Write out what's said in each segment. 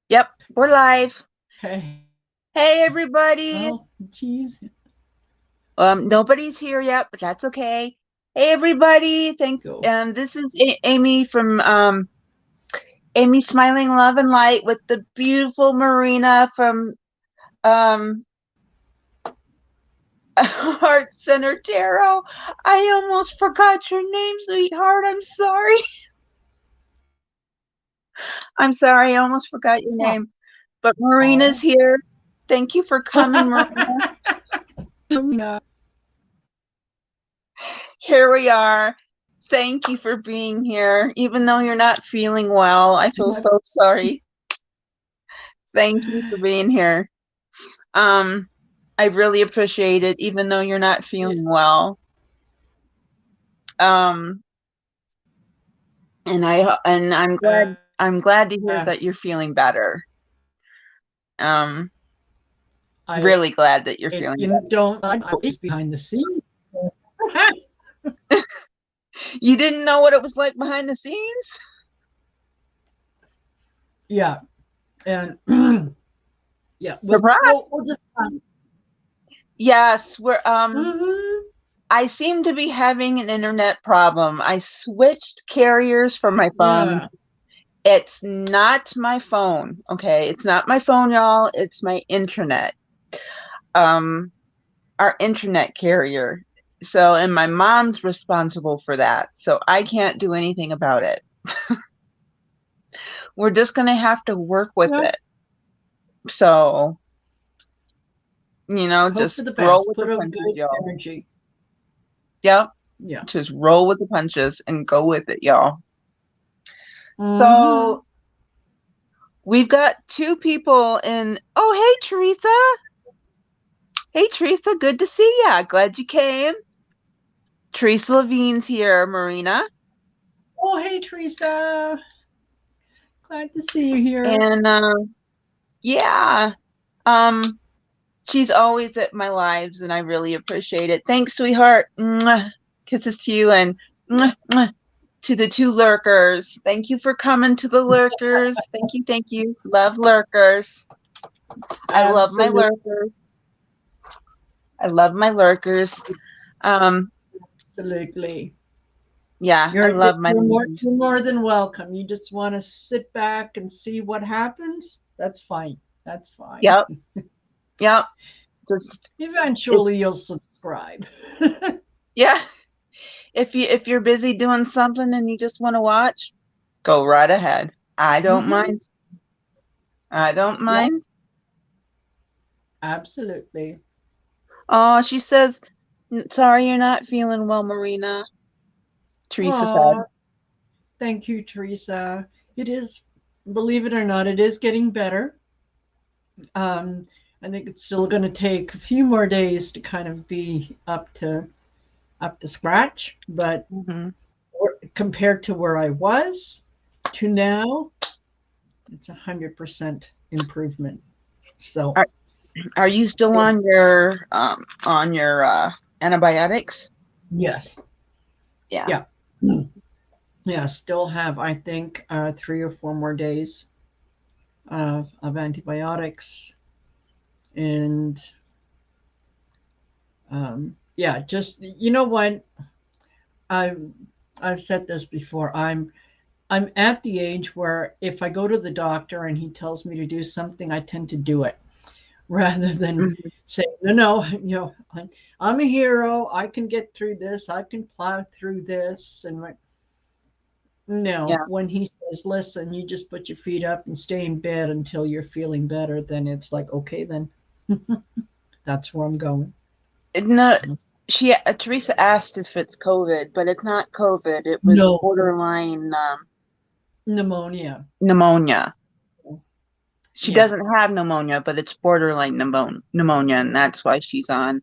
Yep, we're live. Hey. Hey, everybody. Oh, geez. Nobody's here yet, but that's okay. Hey, everybody. Go. This is Amy from Amy Smiling Love and Light with the beautiful Marina from um Heart Center Tarot. I almost forgot your name, sweetheart. I'm sorry. I'm sorry. I almost forgot your Oh. name. But Marina's here. Thank you for coming, Marina. Yeah. Here we are. Thank you for being here. Even though you're not feeling well, I feel so sorry. Thank you for being here. Um, I really appreciate it, even though you're not feeling well. Um, and I'm glad to hear that you're feeling better. Um, I really glad that you're feeling don't I always behind the scenes. better. You didn't know what it was like behind the scenes? Yeah. And yeah, Surprise! we'll just Yes, Mhm. I seem to be having an internet problem. I switched carriers for my phone. Yeah. It's not my phone, okay? It's not my phone, y'all. It's my internet. Um, our internet carrier. So, and my mom's responsible for that. So I can't do anything about it. We're just gonna have to work with Yeah. it. So, Hope for just the roll best. with the Put out punches, good y'all. energy. Yep. Yeah. Just roll with the punches and go with it, y'all. Mm-hmm. So we've got two people in. Oh, hey, Teresa. Hey, Teresa. Good to see ya. Glad you came. Teresa Levine's here, Marina. Oh, hey, Teresa. Glad to see you here. And yeah, um, she's always at my lives, and I really appreciate it. Thanks, sweetheart. Mwah. Kisses to you, and mwah, mwah, to the two lurkers. Thank you for coming to the lurkers. Thank you, thank you. Love lurkers. I love my Absolutely. lurkers. I love my lurkers. Um, Absolutely. yeah, I love my lurkers. You're more than welcome. You just want to sit back and see what happens. That's fine. That's fine. Yep, yep. Just if Eventually, you'll subscribe. yeah, if you're busy doing something and you just want to watch, go right ahead. I don't Mm-hmm. mind. I don't Yep. mind. Absolutely. Oh, she says, Sorry you're not feeling well, Marina," Teresa Oh, said. thank you, Teresa. It is, believe it or not, it is getting better. Um, I think it's still going to take a few more days to kind of be up to scratch, but Hmm. compared to where I was to now, it's 100% improvement. So, Are are you still on your antibiotics? yes. Yeah. Yeah. Yeah. Still have, I think, 3 or 4 more days of antibiotics. And yeah, just, you know what? I've, I've said this before. I'm at the age where if I go to the doctor and he tells me to do something, I tend to do it rather than Mhm. say, no, no, I'm a hero. I can get through this. I can plow through this. And no, Yeah. when he says, listen, you just put your feet up and stay in bed until you're feeling better, then it's like, okay, then that's where I'm going. No, Teresa asked if it's COVID, but it's not COVID. It was No, borderline pneumonia. pneumonia. She Yeah, doesn't have pneumonia, but it's borderline pneumonia, and that's why she's on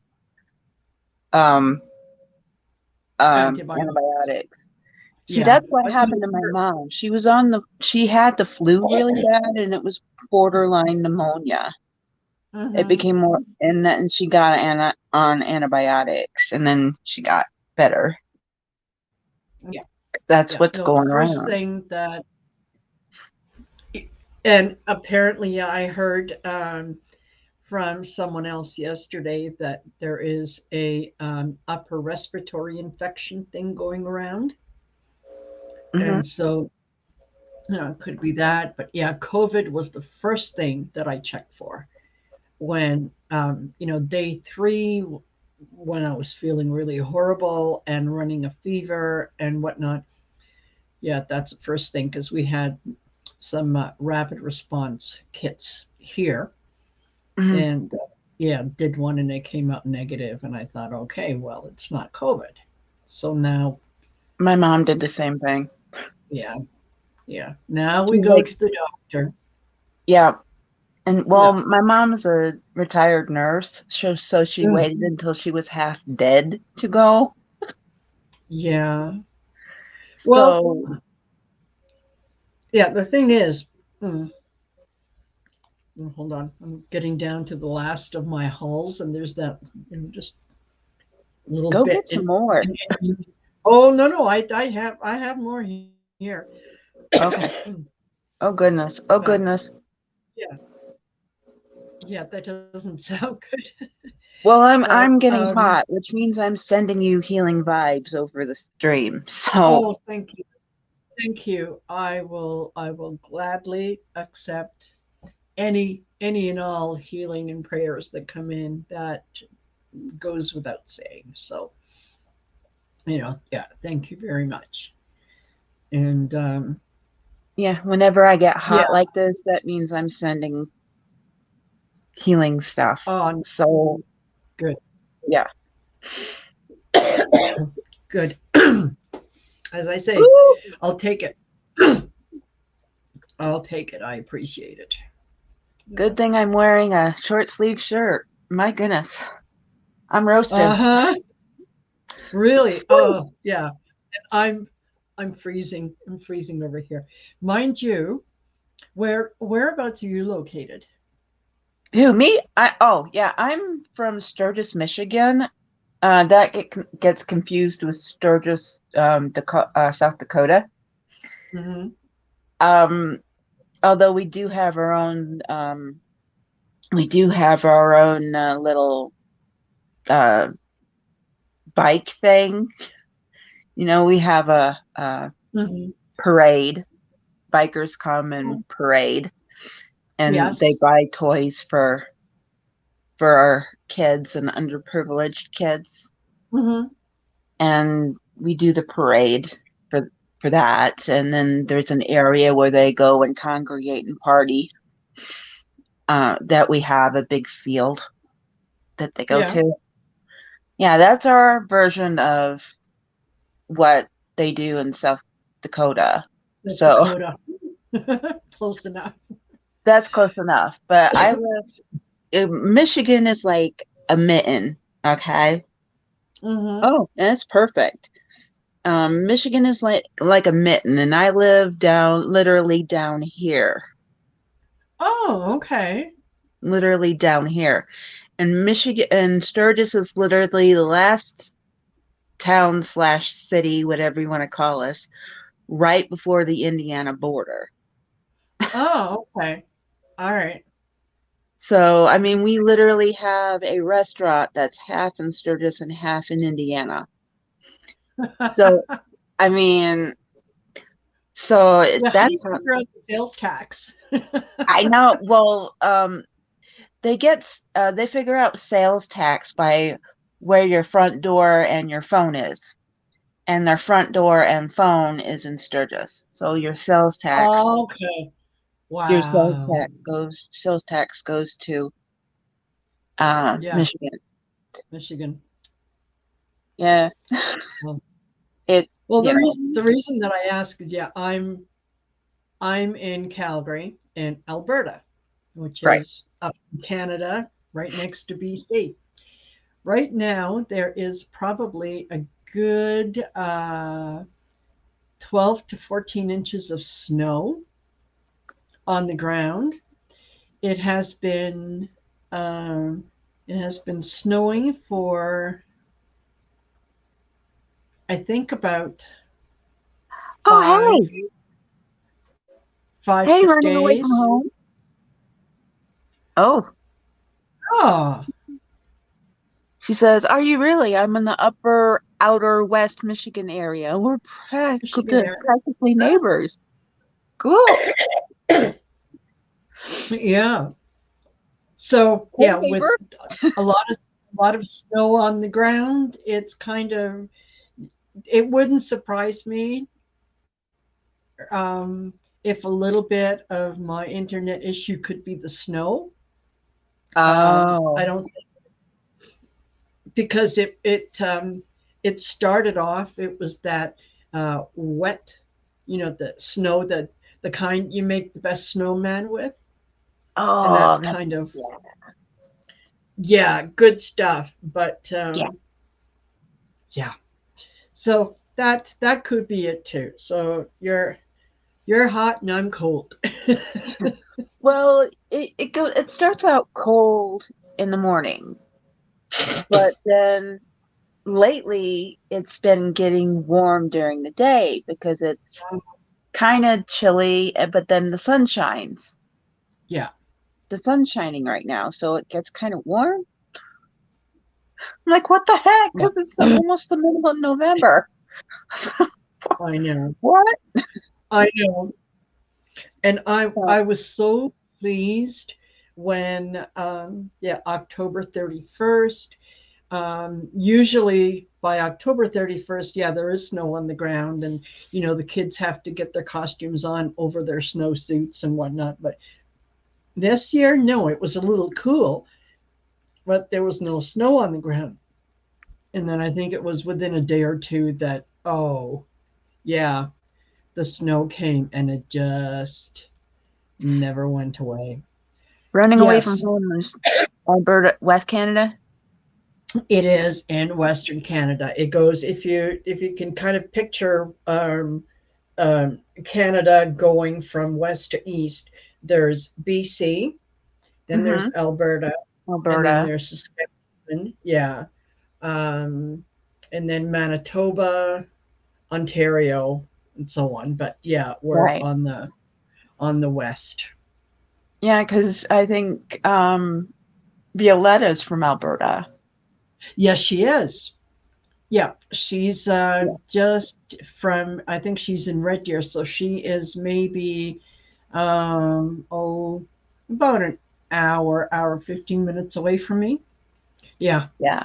um antibiotics. antibiotics. See, Yeah. that's what happened to my mom. She had the flu really bad, and it was borderline pneumonia. It Mm-hmm. became more, and then she got on antibiotics, and then she got better. Yeah. That's Yeah. what's No, the going first around. thing that And apparently, yeah, I heard from someone else yesterday that there is a upper respiratory infection thing going around, Hmm. and so it could be that. But yeah, COVID was the first thing that I checked for when day three, when I was feeling really horrible and running a fever and whatnot. Yeah, that's the first thing because we had some rapid response kits here, Hmm. and yeah, did one and it came out negative, and I thought, okay, well, it's not COVID. So now, My mom did the same thing. yeah, yeah, now we She's go like, to the doctor. yeah. And well, Yeah, my mom's a retired nurse, so she mm, waited until she was half dead to go. yeah. Well, So yeah, the thing is, mm, hold on, I'm getting down to the last of my hulls, and there's that, just a little go bit. get some more. Oh no, no, I have more here. Okay. Oh goodness. But Oh goodness. yeah, yeah, that doesn't sound good. Well, I'm But I'm getting hot, which means I'm sending you healing vibes over the stream. So, oh, thank you. Thank you. I will gladly accept any and all healing and prayers that come in. That goes without saying. So, yeah, thank you very much. And yeah, whenever I get yeah, hot like this, that means I'm sending healing stuff. on So, good, yeah. good. As I say, Woo! I'll take it. I'll take it. I appreciate it. Good thing I'm wearing a short sleeve shirt. My goodness. I'm Uh roasting. huh. Really? Woo! Oh, yeah. I'm I'm freezing. I'm freezing over here. Mind you, whereabouts are you located? Who, me? Yeah, I'm from Sturgis, Michigan. Gets confused with Sturgis, South Dakota. Hmm. Um, Although we do have our own little uh, bike thing. We have a Hmm. parade. Bikers come and parade, and they Yes. buy toys for our kids and underprivileged kids, Hmm. and we do the parade for that. And then there's an area where they go and congregate and party. That we have a big field that they go Yeah. to. Yeah, that's our version of what they do in South Dakota. South So Dakota. Close enough. that's close enough. But Michigan is like a mitten, okay? Hmm. Oh, that's perfect. Michigan is like a mitten, and I live literally down here, Oh, okay. literally down here. And Michigan and Sturgis is literally the last town slash city, whatever you want to call us, right before the Indiana border. Oh, okay. All right. So, I mean, we literally have a restaurant that's half in Sturgis and half in Indiana. So, I mean, Yeah. How do you that's how figure out the sales tax? I know. Well, they figure out sales tax by where your front door and your phone is, and their front door and phone is in Sturgis. So Okay. Wow. sales tax goes to Yeah. Michigan. Michigan. Yeah, Well, it well, the yeah, reason that I ask is, yeah, I'm in Calgary in Alberta, which right. is up in Canada, right next to BC. Right now, there is probably a good 12 to 14 inches of snow on the ground. It has been um, it has been snowing for, I think, about Oh, five hey, five, Hey, six running away from days. home. Oh, Oh, she says, "Are you really? I'm in the upper outer West Michigan area. We're Michigan practically neighbors." Cool. area. Yeah. So Hey, yeah, with neighbor. a lot of snow on the ground, it's kind of it wouldn't surprise me um, if a little bit of my internet issue could be the snow. I Oh, don't because it started off. It was that wet, the snow that the kind you make the best snowman with, and that's oh, that's kind of yeah, yeah, good stuff. But yeah. yeah, so that could be it too. So you're hot and I'm cold. Well, it goes. It starts out cold in the morning, but then lately it's been getting warm during the day because it's kind of chilly, but then the sun shines. Yeah, The sun's shining right now, so it gets kind of warm. I'm like, what the heck? yeah, Because it's almost the middle of November. I know, What? I know, and I So, I was so pleased when yeah, October 31st. Usually by October 31st, yeah, there is snow on the ground, and the kids have to get their costumes on over their snowsuits and whatnot. But this year, no, it was a little cool, but there was no snow on the ground. And then I think it was within a day or two that, oh, yeah, the snow came and it just never went away. running away from Yes, home is Alberta, West Canada. it is in Western Canada. It goes if you can kind of picture Canada going from west to east. There's BC, then there's Mm-hmm. Alberta, and then Alberta. there's Saskatchewan. Yeah, um, and then Manitoba, Ontario, and so on. But yeah, we're Right. on the west. Yeah, because I think Violetta's from Alberta. Yes, she is. Yeah, she's Yeah. just from. I think she's in Red Deer, so she is maybe oh about an hour 15 minutes away from me. Yeah, Yeah.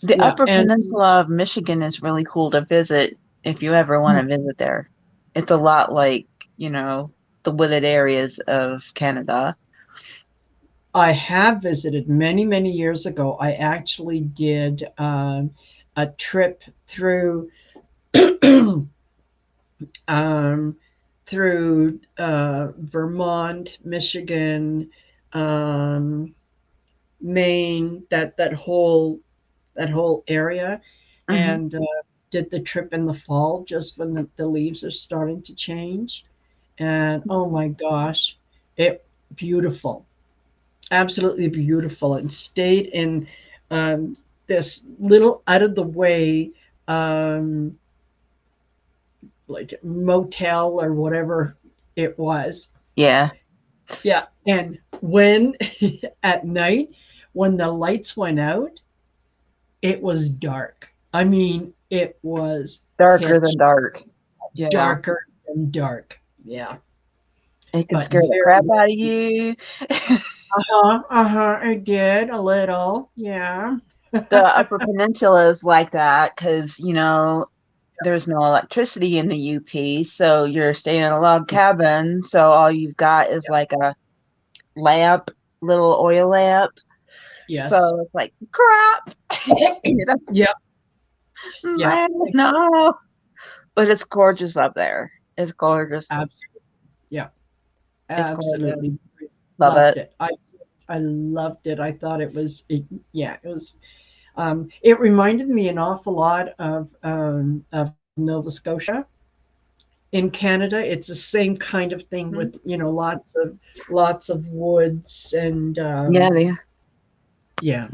The yeah, Upper and Peninsula of Michigan is really cool to visit if you ever want to visit there. It's a lot like, you know, the wooded areas of Canada. I have visited many years ago. I actually did a trip um, through Vermont, Michigan, um, Maine, that whole area, Hmm. and did the trip in the fall, just when the leaves are starting to change. And oh my gosh, it beautiful, absolutely beautiful, and stayed in um, this little out of the way um, like motel or whatever it was. Yeah. Yeah, and when at night when the lights went out, it was dark. I mean, it was Darker than pitch dark. Yeah. darker than dark. Yeah, It could but scare the very crap well. out of you. I did a little. Yeah. The Upper Peninsula is like that because, you know, there's no electricity in the UP, so you're staying in a log cabin, so all you've got is like a lamp, little oil lamp. Yes. So it's like crap. You know, Yeah. Yeah. man, no. But it's gorgeous up there. It's gorgeous. Absolutely. Yeah. It's Absolutely gorgeous. Love loved it. it. I loved it. I thought yeah, it was. It reminded me an awful lot of Nova Scotia in Canada. It's the same kind of thing Mhm. with lots of woods and Yeah, they yeah.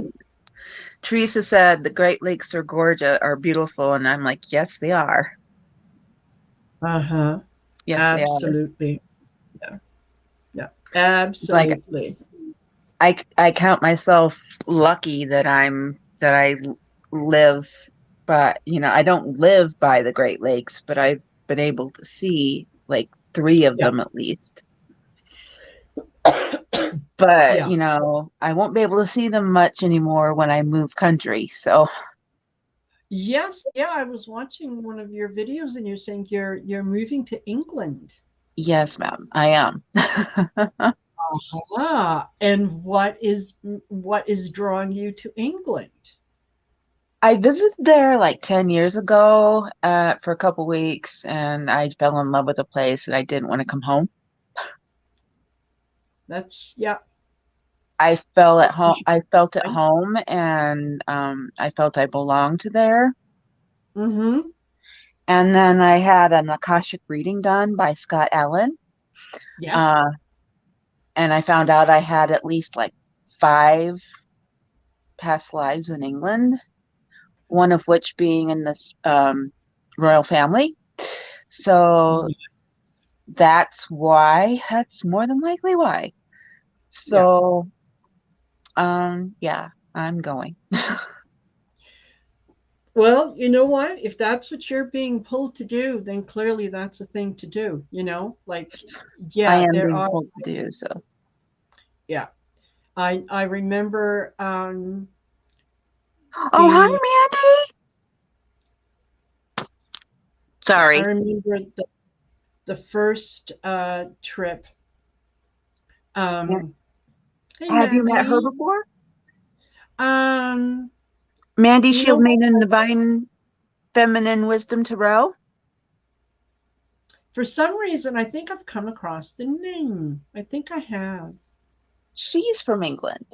Teresa said the Great Lakes are gorgeous, are beautiful, and I'm like, yes, they are. Uh huh. Yes, they are. Absolutely. Yeah. Yeah. It's like Absolutely. I count myself lucky that live, but I don't live by the Great Lakes, but I've been able to see like three of Yeah. them at least. But, Yeah. I won't be able to see them much anymore when I move country. So, Yes. Yeah. I was watching one of your videos and you're saying you're moving to England. yes, ma'am, I am. Ah, and what is drawing you to England? I visited there like 10 years ago for a couple weeks and I fell in love with the place and I didn't want to come home. That's yeah. I felt at You home. should I felt at find. home, and I felt I belonged there. Mm-hmm. And then I had an Akashic reading done by Scott Allen, Yes. uh, and I found out I had at least like five past lives in England, one of which being in this royal family. So that's why. That's more than likely why. Yeah. So, yeah, I'm going. Well, you know what? If that's what you're being pulled to do, then clearly that's a thing to do, Like, I yeah, am there being are, told to do so. yeah. I remember Oh, hi, being Mandy. I Sorry. remember the first trip. Um, hey Have you met her Mandy. before? Um, Mandy you know Shield what? Maiden Divine Feminine Wisdom Tarot. For some reason, I think I've come across the name. I think I have. She's from England.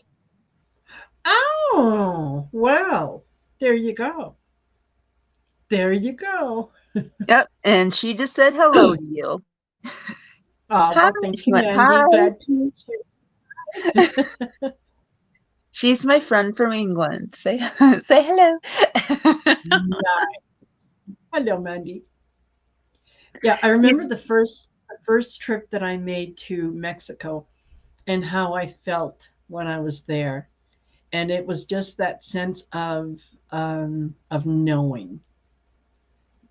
Oh, well, there you go. There you go. Yep. And she just said hello to you. Oh, Hi. well, thank She you, went, Mandy. hi. Glad to meet you. She's my friend from England. Say say hello. Nice. Hello, Mandy. Yeah, I remember You- the first trip that I made to Mexico and how I felt when I was there. And it was just that sense of knowing.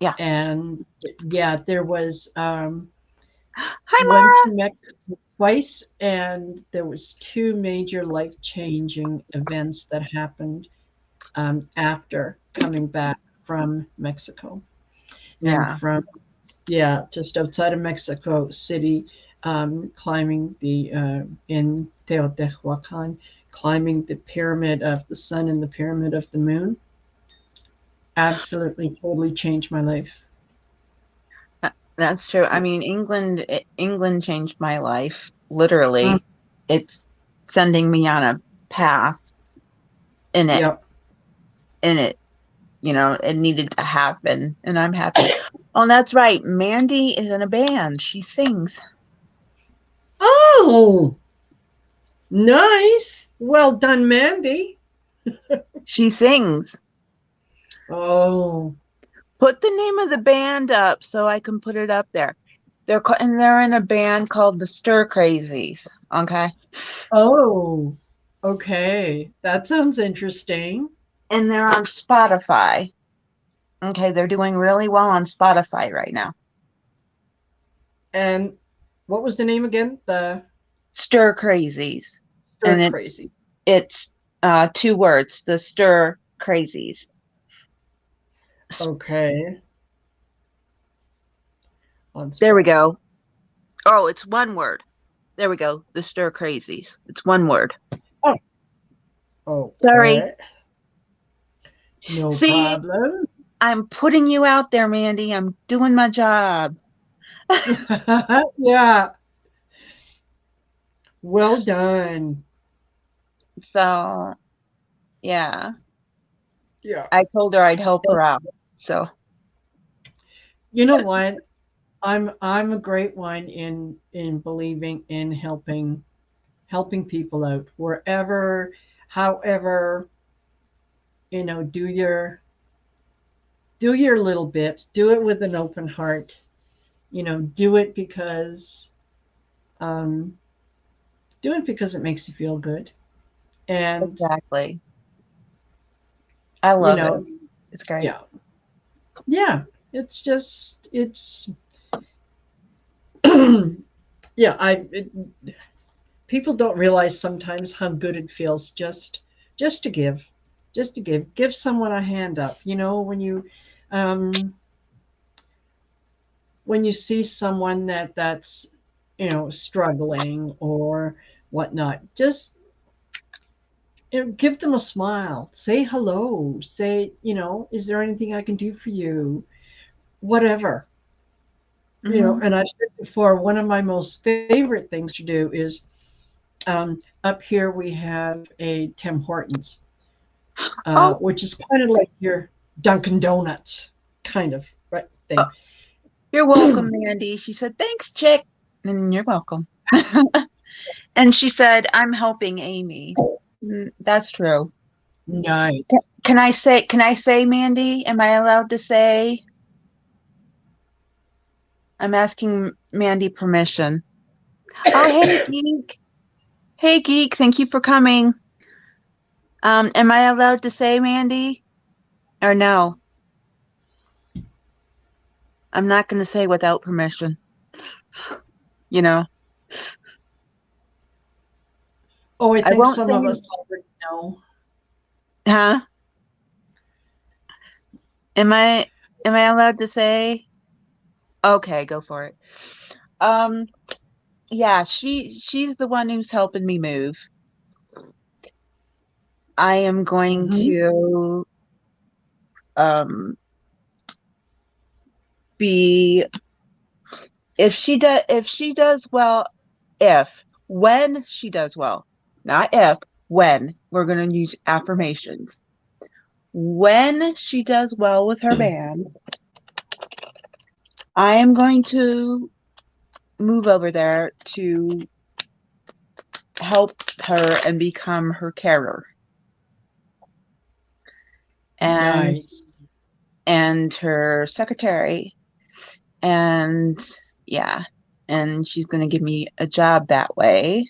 yeah. And yeah, there was Hi, went Mara. to Mexico twice, and there was two major life-changing events that happened after coming back from Mexico. And Yeah. from, yeah, just outside of Mexico City, climbing in Teotihuacan, climbing the pyramid of the sun and the pyramid of the moon, absolutely totally changed my life. That's true. I mean, England changed my life. Mm, Literally. It's sending me on a path in it yep. in it it needed to happen, and I'm happy. Oh, that's right. Mandy is in a band. She sings. Oh, nice. Well done, Mandy. She sings. Oh, Put the name of the band up so I can put it up there. They're in a band called the Stir Crazies. Okay, oh, okay. That sounds interesting. and they're on Spotify. Okay, they're doing really well on Spotify right now. And what was the name again? The Stir Crazies, Stir and Crazy. it's two words. The Stir Crazies. Okay. On There we Spotify. go. Oh, it's one word. There we go. The Stir Crazies. It's one word. Oh, Sorry. okay. No See, problem. I'm putting you out there, Mandy. I'm doing my job. Yeah. Well done. So, yeah. Yeah. I told her I'd help her out. So, You know what? I'm a great one in believing in helping people out wherever, however, do your little bit. Do it with an open heart. do it because um, do it because it makes you feel good. And, Exactly. I you love it. know, It's great. yeah, yeah, it's, yeah, people don't realize sometimes how good it feels just to give someone a hand up. Um, when you see someone that's struggling or whatnot, just give them a smile, say hello, say, is there anything I can do for you, whatever. Hmm. And I've said before, one of my most favorite things to do is, up here we have a Tim Hortons, Oh, which is kind of like your Dunkin' Donuts kind of right oh, thing. you're welcome, Mandy. She said, thanks, chick. And you're welcome. And she said, I'm helping Amy. That's true. Nice. Can I say, Mandy? Am I allowed to say? I'm asking Mandy permission. Oh, hey, Geek. Hey, Geek. Thank you for coming. Am I allowed to say, Mandy? Or no? I'm not going to say without permission. You know, Oh, I I think won't some say, of us already know. huh? Am I, am I allowed to say? Okay, go for it. Um, yeah, she's the one who's helping me move. I am going Hmm. to, um, be if she does well, if when she does well, not if, when we're going to use affirmations. When she does well with her band, I am going to move over there to help her and become her carer and Nice. her secretary, and yeah, and she's going to give me a job that way,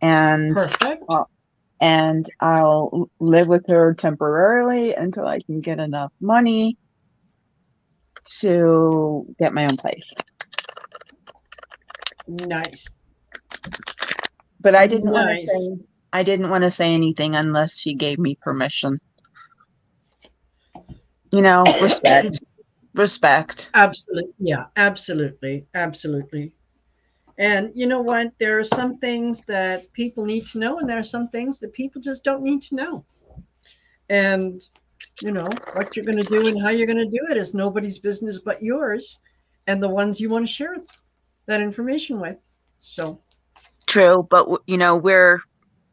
and Perfect. uh, I'll live with her temporarily until I can get enough money to get my own place. Nice. But Nice. I didn't want to say anything unless she gave me permission. Respect. Respect. Absolutely. Yeah, absolutely. Absolutely. And you know what? There are some things that people need to know, and there are some things that people just don't need to know. And, what you're going to do and how you're going to do it is nobody's business but yours and the ones you want to share that information with. So, True, but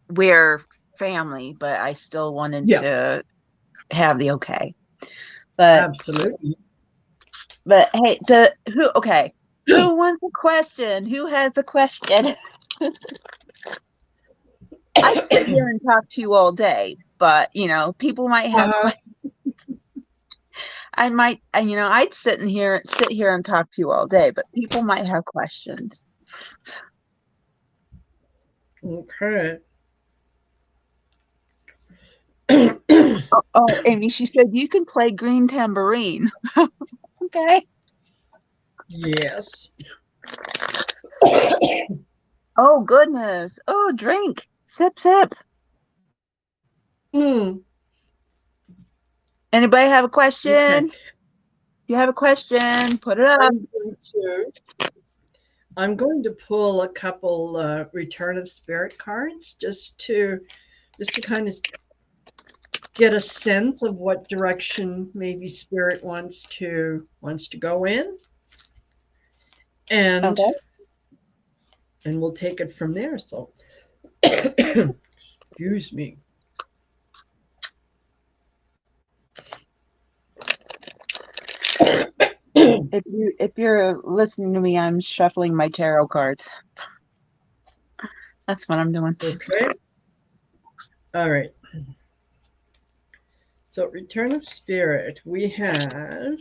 we're family, but I still wanted yeah, to have the okay. But absolutely. hey, who okay. Who wants a question? Who has a question? I'd sit here and talk to you all day, but people might have Uh-huh. questions. I might, I'd sit here and talk to you all day, but people might have questions. Okay. Oh, Amy, she said you can play green tambourine. Okay. Yes. Oh goodness. Oh, drink. Sip, sip. Mm, Anybody have a okay. question? If you have a question, put it up. I'm going to I'm going to pull a couple return of spirit cards just to kind of get a sense of what direction maybe spirit wants to go in, and Okay. we'll take it from there. So, excuse me. If you're listening to me, I'm shuffling my tarot cards. That's what I'm doing. Okay. All right. So, return of spirit. We have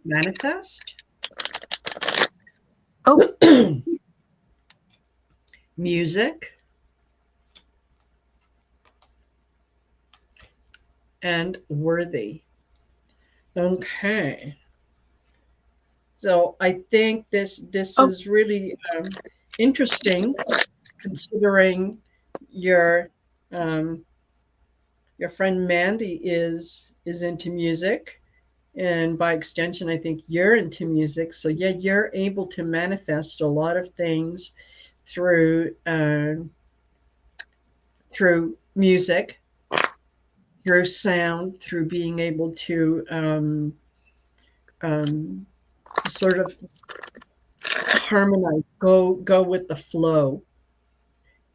manifest, Oh, music, and worthy. Okay. So I think this oh, is really interesting, considering your um, your friend Mandy is into music, and by extension, I think you're into music. So yeah, you're able to manifest a lot of things through through music, through sound, through being able um, to sort of harmonize, go with the flow,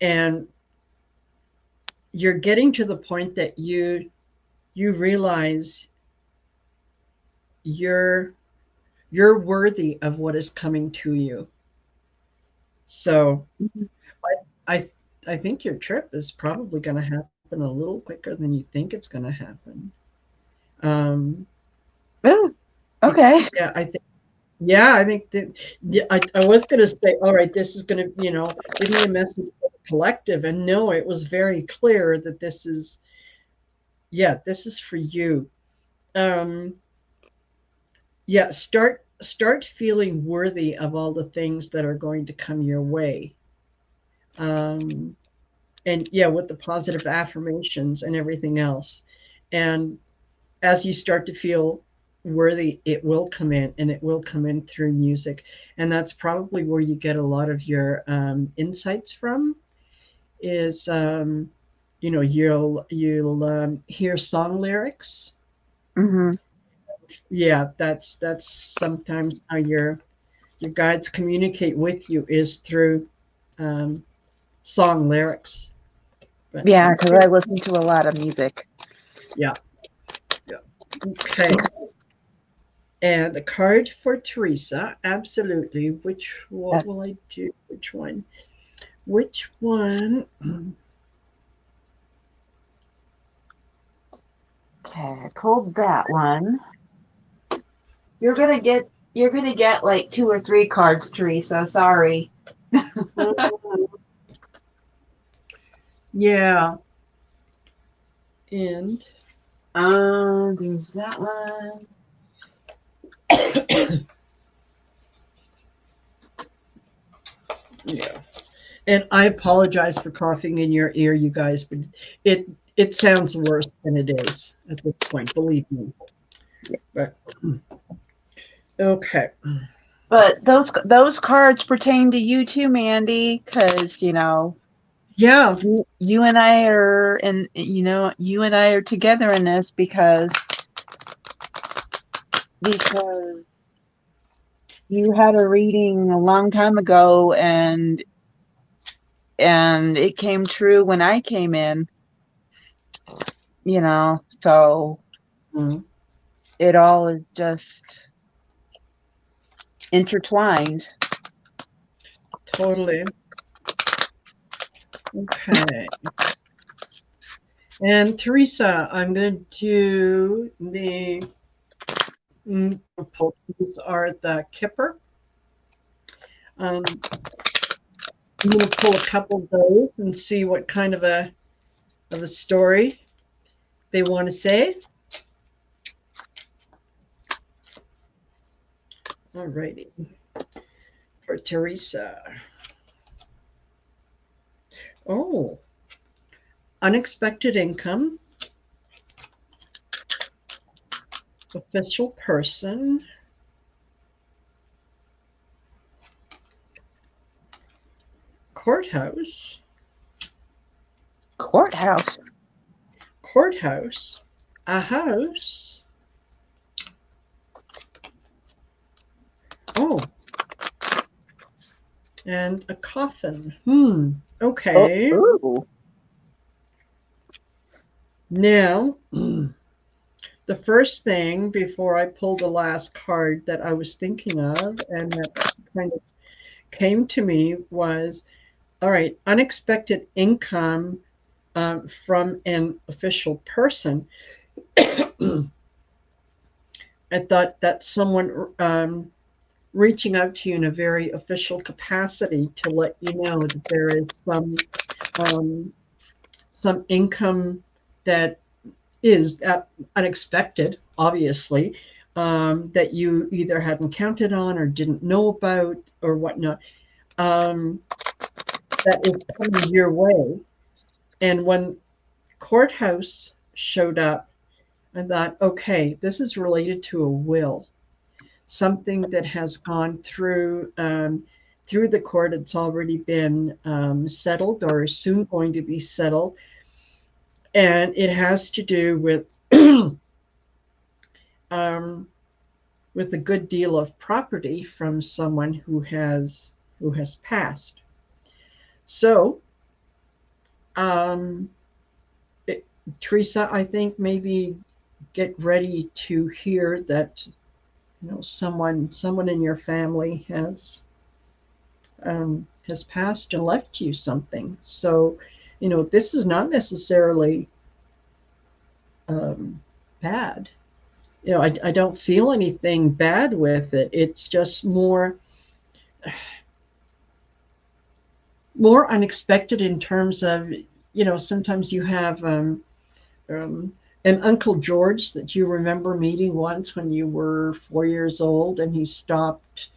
and you're getting to the point that you realize you're you're worthy of what is coming to you. So mhm. I I, I think your trip is probably going to happen a little quicker than you think it's going to happen. Um, Ooh, yeah, okay. yeah, I think that yeah, I was going to say, all right, this is going to give me a message for the collective, and no, it was very clear that this is this is for you. Um, yeah, start feeling worthy of all the things that are going to come your way. Um, and yeah, with the positive affirmations and everything else. And as you start to feel worthy, it will come in, and it will come in through music. And that's probably where you get a lot of your insights from is you'll hear song lyrics. Hmm. Yeah, that's sometimes how your guides communicate with you is through um, song lyrics. But Yeah, that's because really I listen to a lot of music. yeah, yeah. Okay. And a card for Teresa. Absolutely. What Yes. will I do? Which one? Which one? Okay, I pulled that one. You're gonna get like two or three cards, Teresa. Sorry. Yeah. And There's that one. yeah. And I apologize for coughing in your ear, you guys, but it it sounds worse than it is at this point, believe me. But okay. But those cards pertain to you too, Mandy, because Yeah. you and I are and you and I are together in this because you had a reading a long time ago and it came true when I came in, so Mm, it all is just intertwined. totally. Okay. And Teresa, I'm going to do the pull. These are the Kipper. Um, I'm going to pull a couple of those and see what kind of a story they want to say. All righty. For Teresa. Oh, unexpected income, official person, courthouse, Courthouse. courthouse, a house. Oh, and a coffin. Oh, Okay. ooh. Now, the first thing before I pulled the last card that I was thinking of and that kind of came to me was all right, unexpected income from an official person. I thought that someone reaching out to you in a very official capacity to let you know that there is um, some income that is unexpected, obviously, that you either hadn't counted on or didn't know about or whatnot, um, that is coming your way. And when courthouse showed up, I thought, okay, this is related to a will, something that has gone through the court. It's already been settled or soon going to be settled, and it has to do um, with a good deal of property from someone who has passed. So, um, it, Teresa, I think maybe get ready to hear that someone in your family has passed and left you something. So, this is not necessarily um, bad. I don't feel anything bad with it. It's just more unexpected in terms of, sometimes you have um, an Uncle George that you remember meeting once when you were 4 years old, and he stopped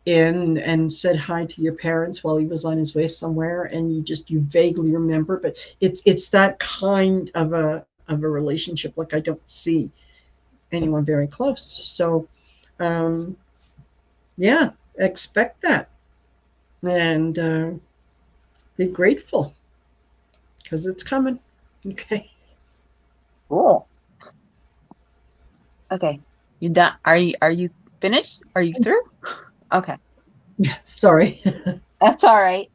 in and said hi to your parents while he was on his way somewhere, and you vaguely remember, but it's that kind of a relationship. Like, I don't see anyone very close. So, um, yeah, expect that, and be grateful because it's coming. Okay. Cool. Okay. You done? Are you finished? Are you through? Okay. Sorry. That's all right.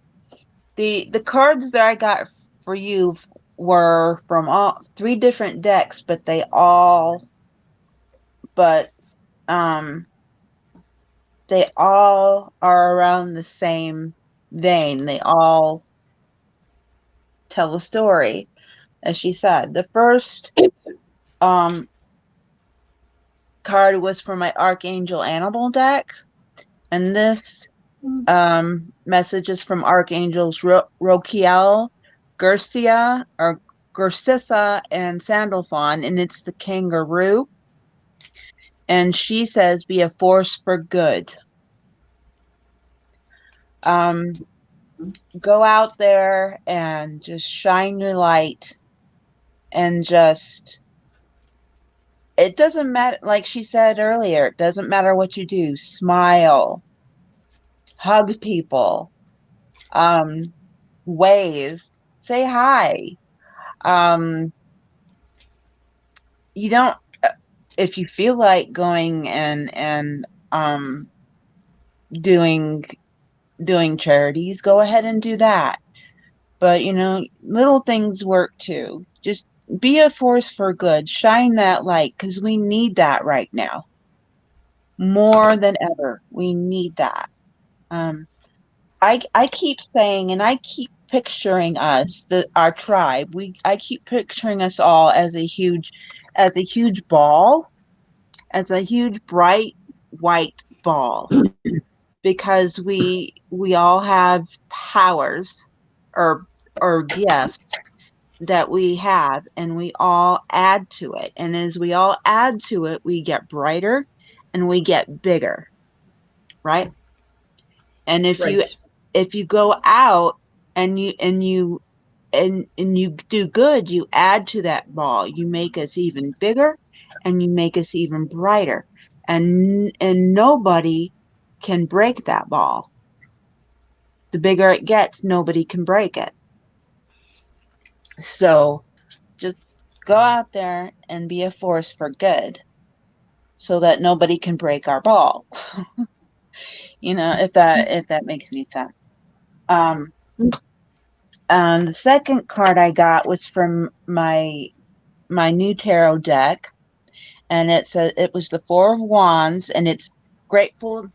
The cards that I got for you were from all three different decks, but um they all are around the same vein. They all tell a story, as she said. The first um card was for my Archangel Animal deck, and this message is from Archangels Rokiel, Gercia, or Gersissa, and Sandalphon, and it's the kangaroo. And she says, be a force for good. Um, go out there and just shine your light and just, it doesn't matter, like she said earlier, it doesn't matter what you do, smile, hug people, um, wave, say hi. Um, you don't, if you feel like going and doing charities, go ahead and do that. But little things work too. Just be a force for good. Shine that light because we need that right now more than ever. We need that. Um, I keep saying, and I keep picturing us, our tribe. I keep picturing us all as a huge ball, as a huge bright white ball, because we all have powers or gifts that we have, and we all add to it, and as we all add to it, we get brighter and we get bigger, right? And Right. if you go out and you do good, you add to that ball, you make us even bigger and you make us even brighter, and nobody can break that ball. The bigger it gets, nobody can break it. So just go out there and be a force for good so that nobody can break our ball. If that makes any sense. Um, and the second card I got was from my new tarot deck, and it was the Four of Wands, and it's grateful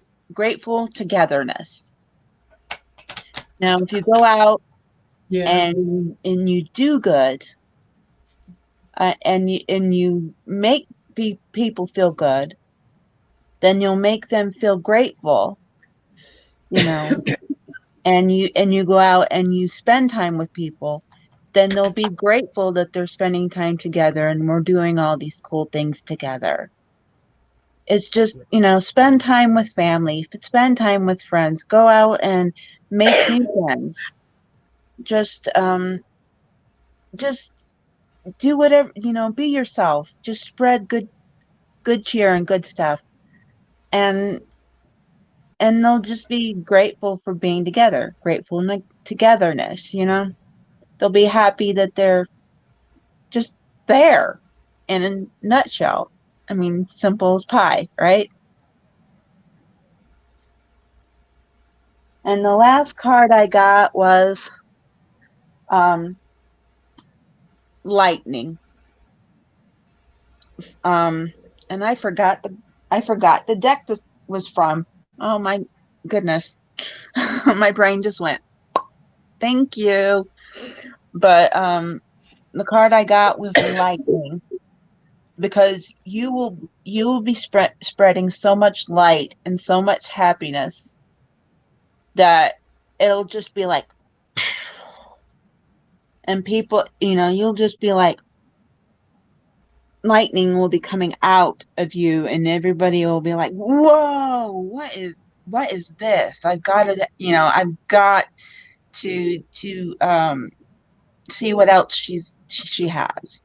togetherness. Now, if you go out Yeah. and you do good, and you make people feel good, then you'll make them feel grateful, you know, and you go out and you spend time with people, then they'll be grateful that they're spending time together and we're doing all these cool things together. It's just, spend time with family, spend time with friends, go out and make new friends. Just just do whatever, be yourself. Just spread good cheer and good stuff. And they'll just be grateful for being together, grateful in the togetherness. They'll be happy that they're just there in a nutshell. I mean, simple as pie, right? And the last card I got was um, lightning. Um, and I forgot the deck this was from. Oh my goodness, my brain just went. Thank you, but the card I got was lightning because you will be spreading so much light and so much happiness that it'll just be like, and people, you'll just be like, lightning will be coming out of you, and everybody will be like, whoa, what is this? I've got to see what else she has.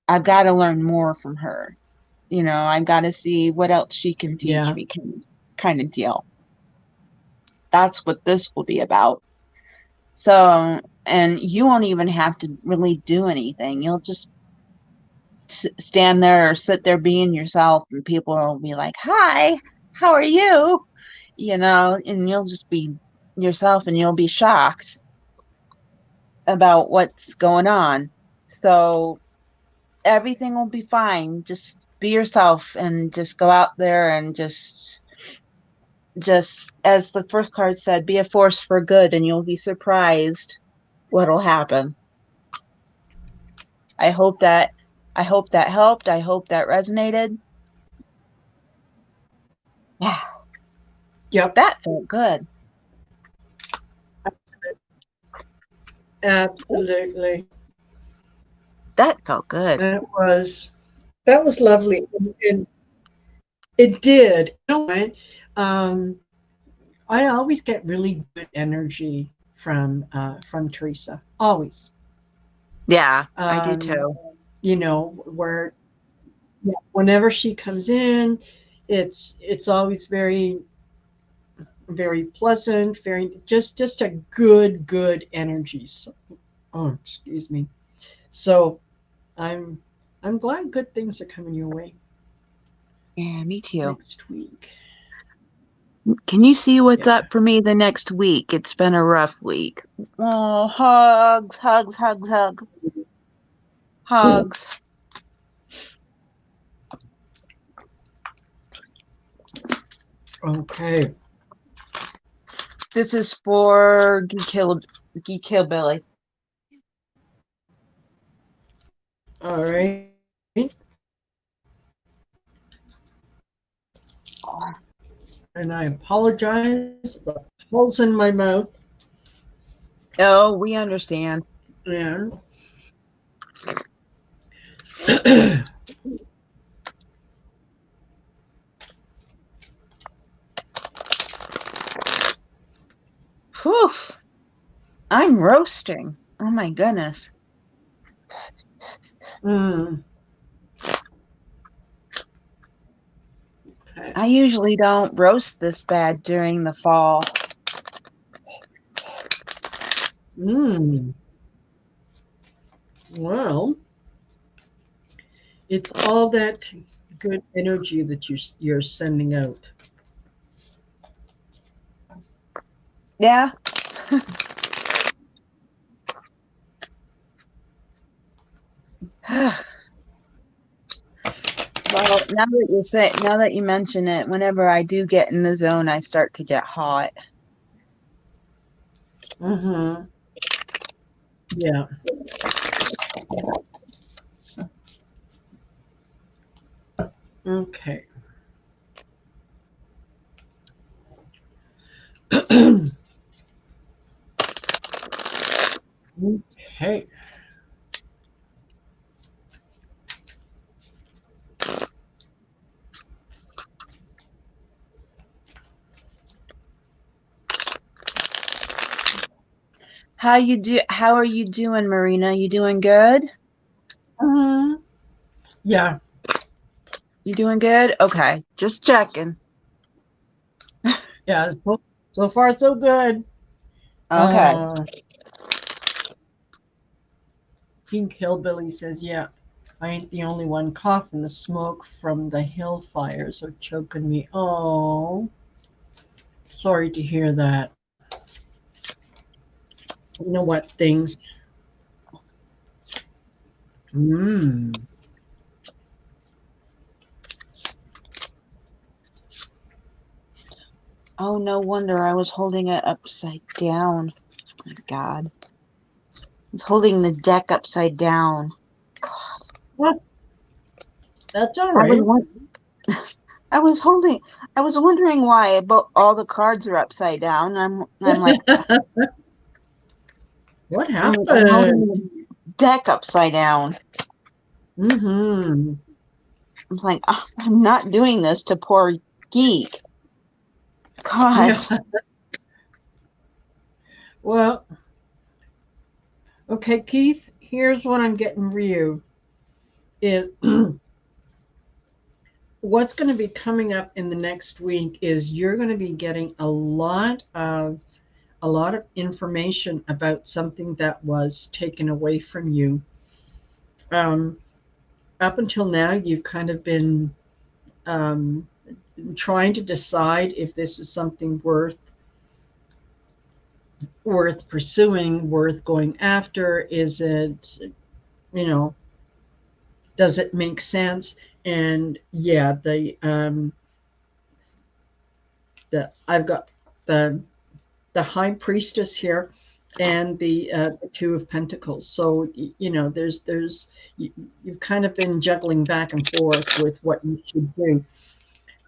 I've got to learn more from her. I've got to see what else she can teach Yeah. me, kind of deal. That's what this will be about. So, and you won't even have to really do anything. You'll just stand there or sit there being yourself, and people will be like, "Hi, how are you?" And you'll just be yourself, and you'll be shocked about what's going on. So everything will be fine. Just be yourself and just go out there and just as the first card said, be a force for good, and you'll be surprised what'll happen. I hope that I hope that helped. I hope that resonated. Yeah, Yep. that felt good. Absolutely. That felt good. That was lovely. And it did. You know what? Um, I always get really good energy from Teresa. Always. Yeah, I do Um, too. where yeah, whenever she comes in, it's always very very pleasant, very just a good energy. So, oh, excuse me. So I'm I'm glad good things are coming your way Yeah, me too. next week. Can you see what's Yeah. up for me the next week? It's been a rough week. Oh, hugs, hugs, hugs, hugs, hugs. Okay. This is for Geek Hillbilly. All right. And I apologize about the holes in my mouth. Oh, we understand. And Whew, I'm roasting. Oh my goodness. mm, okay. I usually don't roast this bad during the fall. Mm, well, it's all that good energy that you're sending out. Yeah. Well, now that you mention it, whenever I do get in the zone, I start to get hot. Mm-hmm. Yeah. Okay. Okay. How are you doing, Marina? You doing good? Mhm. Yeah. You doing good? Okay, just checking. Yeah. So far, so good. Okay. Uh, Pink Hillbilly says, "Yeah, I ain't the only one coughing. The smoke from the hill fires are choking me." Oh, sorry to hear that. You know what? Things. Mmm. Oh, no wonder I was holding it upside down. Oh my God. I was holding the deck upside down. God. Well, that's all I was right. won- I was holding I was wondering why about all the cards are upside down. I'm like What I'm holding happened? the deck upside down. Mm-hmm. I'm like, "Ah, I'm not doing this to poor geek. God. Yeah. Well, okay, Keith. Here's what I'm getting for you. Is what's going to be coming up in the next week is you're going to be getting a lot of information about something that was taken away from you. Um, Up until now, you've kind of been um, trying to decide if this is something worth pursuing, worth going after. Is it, you know, does it make sense? And yeah, the I've got the the high priestess here and the two of pentacles. So there's you, you've kind of been juggling back and forth with what you should do.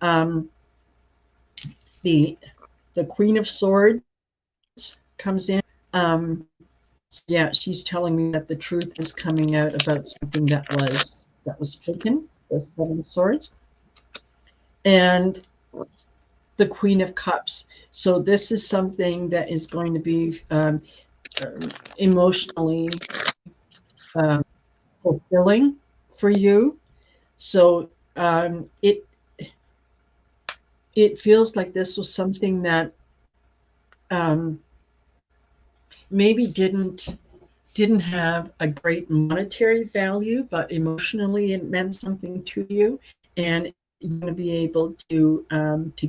um, the the queen of swords comes in. Yeah, she's telling me that the truth is coming out about something that was taken, the seven of swords, and the queen of cups. So this is something that is going to be emotionally fulfilling for you. So it feels like this was something that um, maybe didn't have a great monetary value, but emotionally it meant something to you, and you're going to be able to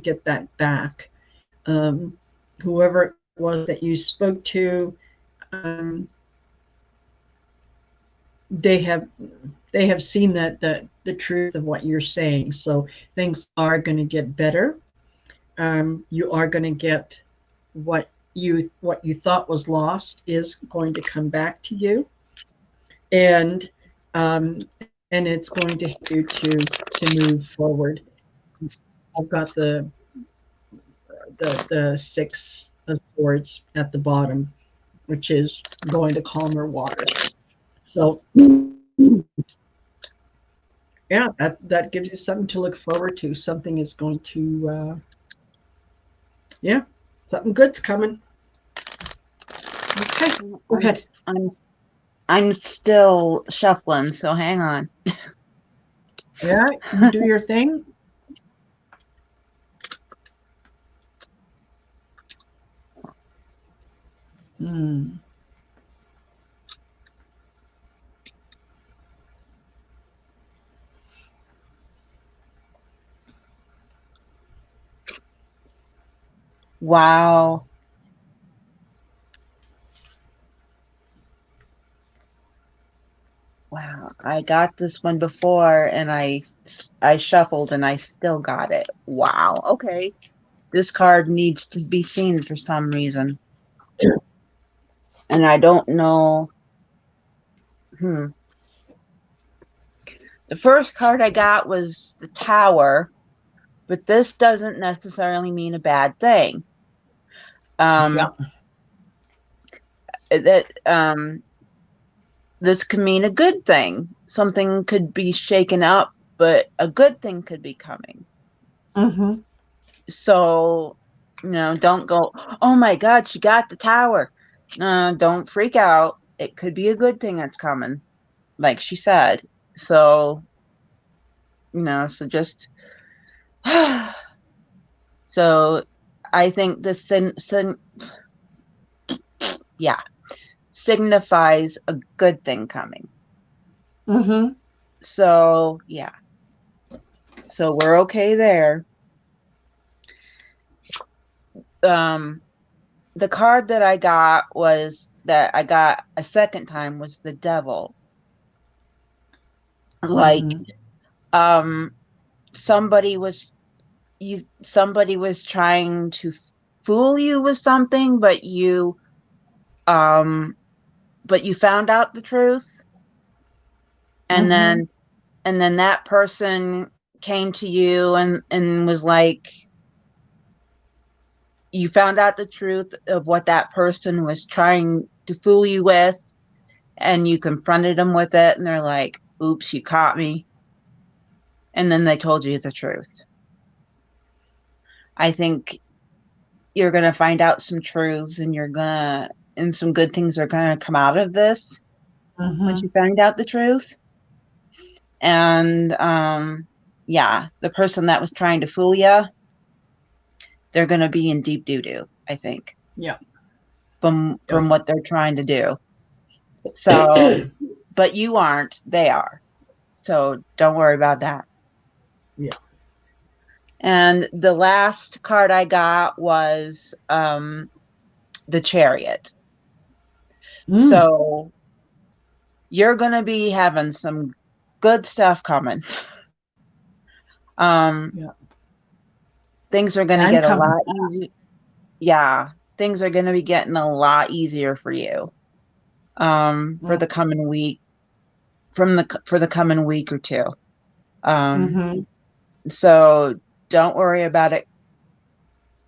get that back. Um, Whoever it was that you spoke to, um, they have they have seen that the truth of what you're saying. So things are going to get better. You are going to get what you thought was lost is going to come back to you, and it's going to help you to move forward. I've got the six of swords at the bottom, which is going to calmer waters. So yeah, that gives you something to look forward to. Something is going to yeah, something good's coming. Okay, go I'm ahead. I'm I'm still shuffling, so hang on. Yeah, you do your thing. Mm. Wow. Wow. I got this one before and I shuffled and I still got it. Wow. Okay. This card needs to be seen for some reason. And I don't know. Hmm. The first card I got was the Tower, but this doesn't necessarily mean a bad thing. Um, Yeah. that this could mean a good thing. Something could be shaken up, but a good thing could be coming. Mm-hmm. So, don't go, oh my God, she got the tower. Don't freak out. It could be a good thing that's coming, like she said. So, so just, so I think the yeah, signifies a good thing coming. Mm-hmm. So, yeah, so we're okay there. Um, the card that I got a second time was the devil. Like, Mm-hmm. um, somebody was somebody was trying to fool you with something, um, but you found out the truth, and Mm-hmm. then that person came to you and was like, you found out the truth of what that person was trying to fool you with, and you confronted them with it, and they're like, oops, you caught me. And then they told you the truth. I think you're going to find out some truths, and some good things are going to come out of this once Mm-hmm. you find out the truth. And yeah, the person that was trying to fool you, they're going to be in deep doo doo, I think, Yeah. from Yep. what they're trying to do. So, but you aren't, they are. So don't worry about that. Yeah. And the last card I got was the Chariot. Mm. So you're going to be having some good stuff coming. Um, Yeah. things are going to And get a coming. lot easier. Yeah, things are going to be getting a lot easier for you for Mm. the coming week, for the coming week or two. Um, Mm-hmm. so don't worry about it.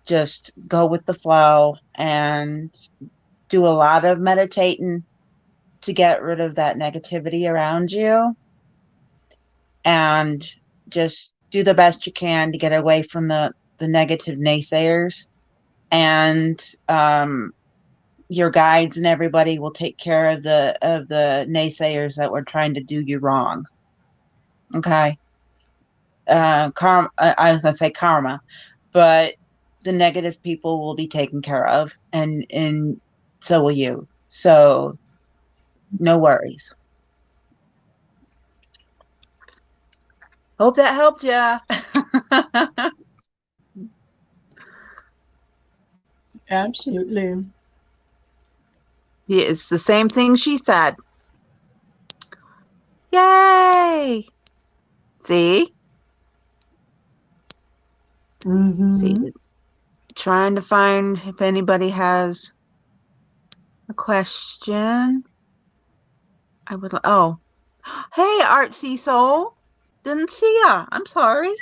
Just go with the flow and do a lot of meditating to get rid of that negativity around you, and just do the best you can to get away from the negative naysayers, and your guides and everybody will take care of the naysayers that were trying to do you wrong. Okay. Karma, I was gonna say karma, but the negative people will be taken care of, and so will you. So no worries. Hope that helped ya. Absolutely. Yeah, it's the same thing she said. Yay! See, see, Mm-hmm. trying to find if anybody has a question. I would. Oh, hey, artsy soul. Didn't see ya. I'm sorry.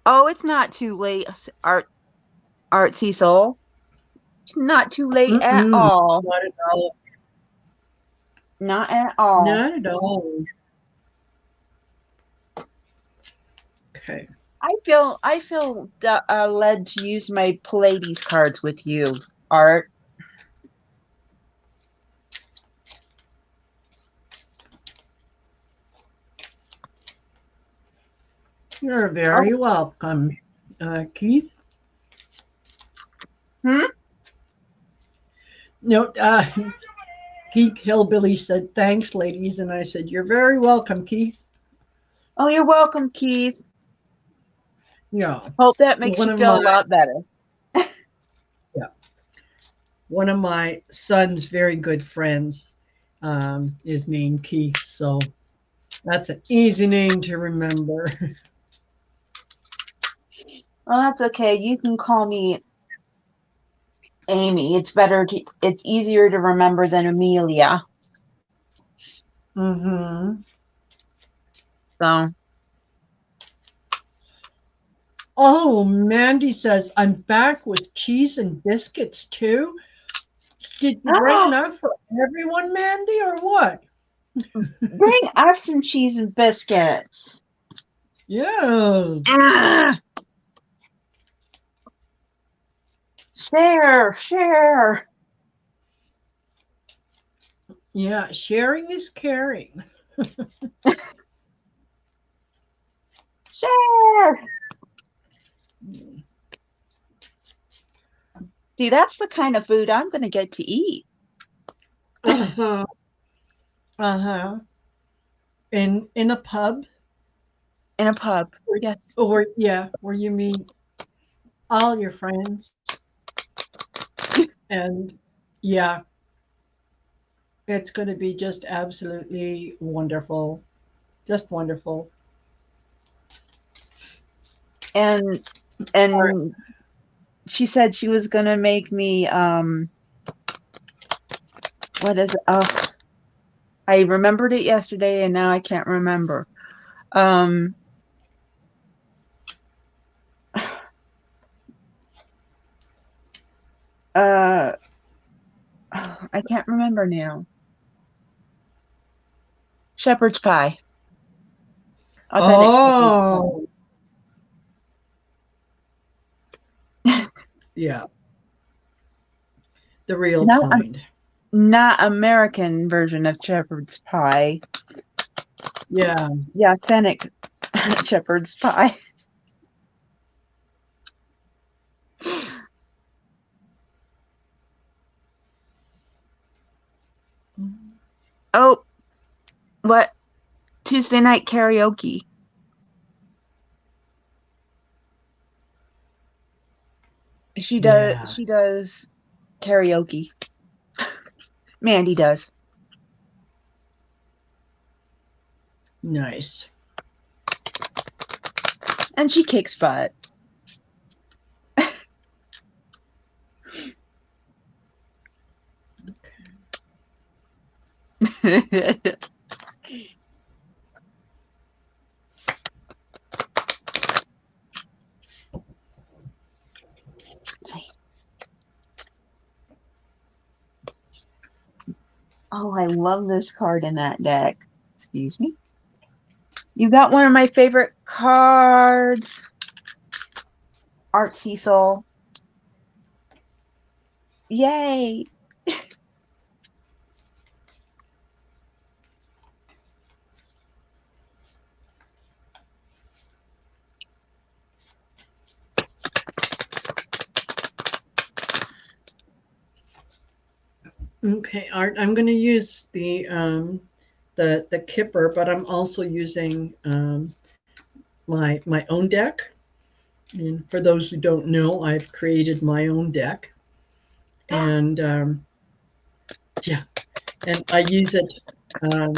Oh, it's not too late, artsy soul. It's not too late at Mm-mm. all. Not at all. Not at all. Not at all. Okay. I feel led to use my Pallades cards with you, Art. You're Oh, very welcome, Keith. hmm? No, Keith Hillbilly said, thanks, ladies. And I said, you're very welcome, Keith. Oh, you're welcome, Keith. Yeah. Hope that makes One you of feel a my lot better. yeah, one of my son's very good friends is named Keith. So that's an easy name to remember. Well, that's okay. You can call me Amy. It's easier to remember than Amelia. Mm-hmm. So, Oh, Mandy says, I'm back with cheese and biscuits too. Did you bring Ah, enough for everyone, Mandy, or what? bring us some cheese and biscuits. Yeah. Ah, share, share, Yeah, sharing is caring. share. See, that's the kind of food I'm going to get to eat Uh-huh. Uh-huh. In a pub in a pub. or, Yes. or yeah, where you meet all your friends and yeah, it's going to be just absolutely wonderful. Just wonderful. And All right. and she said she was going to make me what is it? Oh, I remembered it yesterday and now I can't remember. Um uh I can't remember now. Shepherd's pie. Authentic shepherd's pie. Oh, yeah, the real Not a kind. not American version of shepherd's pie. Yeah. The authentic shepherd's pie. Oh, what Tuesday night karaoke. Yeah. She does karaoke. Mandy does. Nice. And she kicks butt. Oh, I love this card in that deck. Excuse me. You got one of my favorite cards, Art Cecil. Yay. Okay, Art. I'm going to use the kipper, but I'm also using my own deck. And for those who don't know, I've created my own deck, and yeah, and I use it um,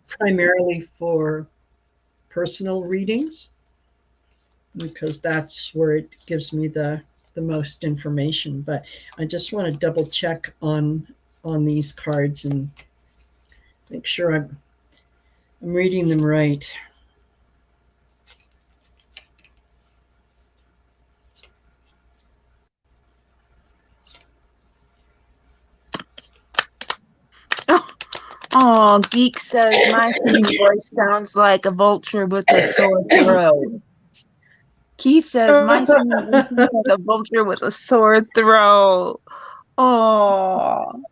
primarily for personal readings because that's where it gives me the most information. But I just want to double check on these cards and make sure I'm reading them right. Oh, Geek says my singing voice sounds like a vulture with a sore throat. Keith says my singing voice sounds like a vulture with a sore throat. Oh.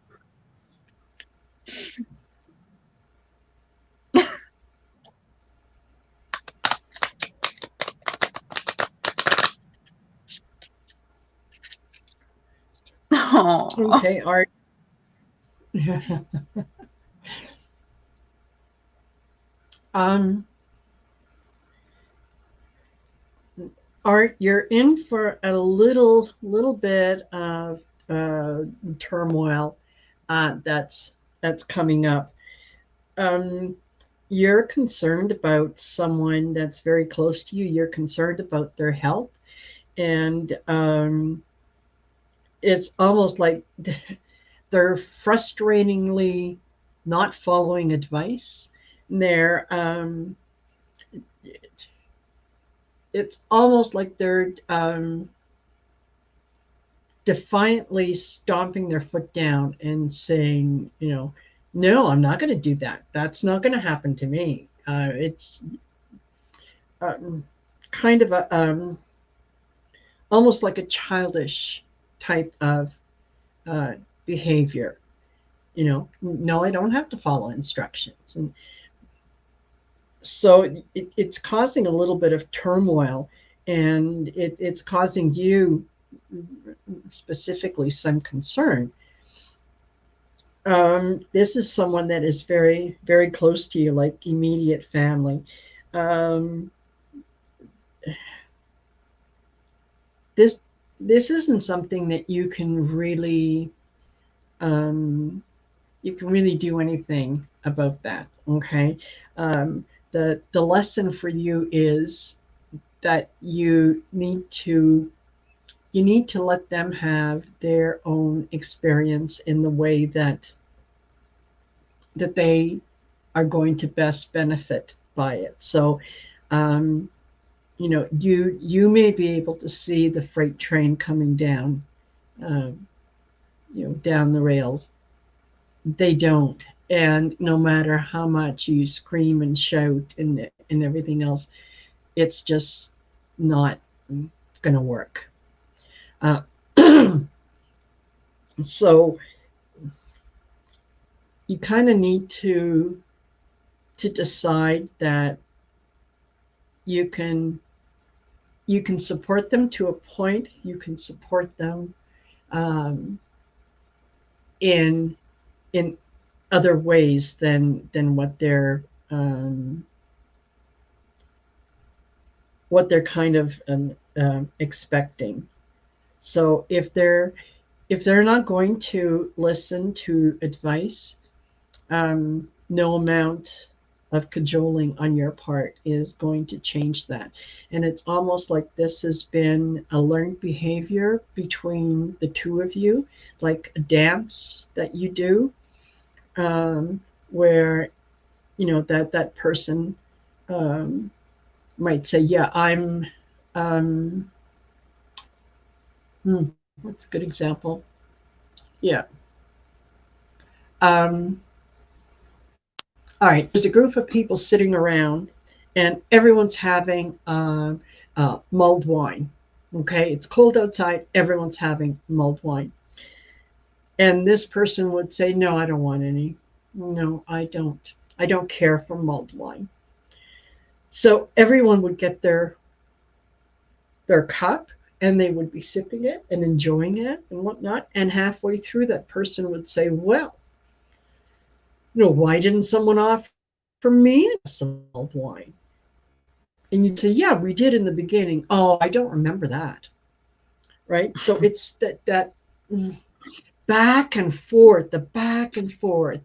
Oh. Okay, Art. um, Art, you're in for a little bit of uh, turmoil that's coming up. Um, you're concerned about someone that's very close to you. You're concerned about their health, and it's almost like they're frustratingly not following advice. They're it's almost like they're defiantly stomping their foot down and saying, no, I'm not going to do that. That's not going to happen to me. It's um, kind of a almost like a childish type of uh, behavior. No, I don't have to follow instructions, and so it's causing a little bit of turmoil, and it's causing you specifically some concern. This is someone that is very, very close to you, like immediate family. Um, this this isn't something that um, you can really do anything about that. Okay, the lesson for you is that you need to let them have their own experience in the way that they are going to best benefit by it. So, um, you may be able to see the freight train coming down, down the rails. They don't, and no matter how much you scream and shout and everything else, it's just not going to work. Uh, so you kind of need to decide that you can you can support them to a point. You can support them um, in in other ways than um, what they're kind of expecting. So if they're not going to listen to advice, no amount of cajoling on your part is going to change that. And it's almost like this has been a learned behavior between the two of you, like a dance that you do, where that person um, might say, "Yeah, I'm." Um, what's a good example? Yeah. All right. There's a group of people sitting around, and everyone's having mulled wine. Okay, it's cold outside. Everyone's having mulled wine, and this person would say, "No, I don't want any. No, I don't. I don't care for mulled wine." So everyone would get their cup, and they would be sipping it and enjoying it and whatnot. And halfway through, that person would say, "Well, why didn't someone offer me a glass of mulled wine?" And you'd say, "Yeah, we did in the beginning." "Oh, I don't remember that." Right? So it's that back and forth, the back and forth.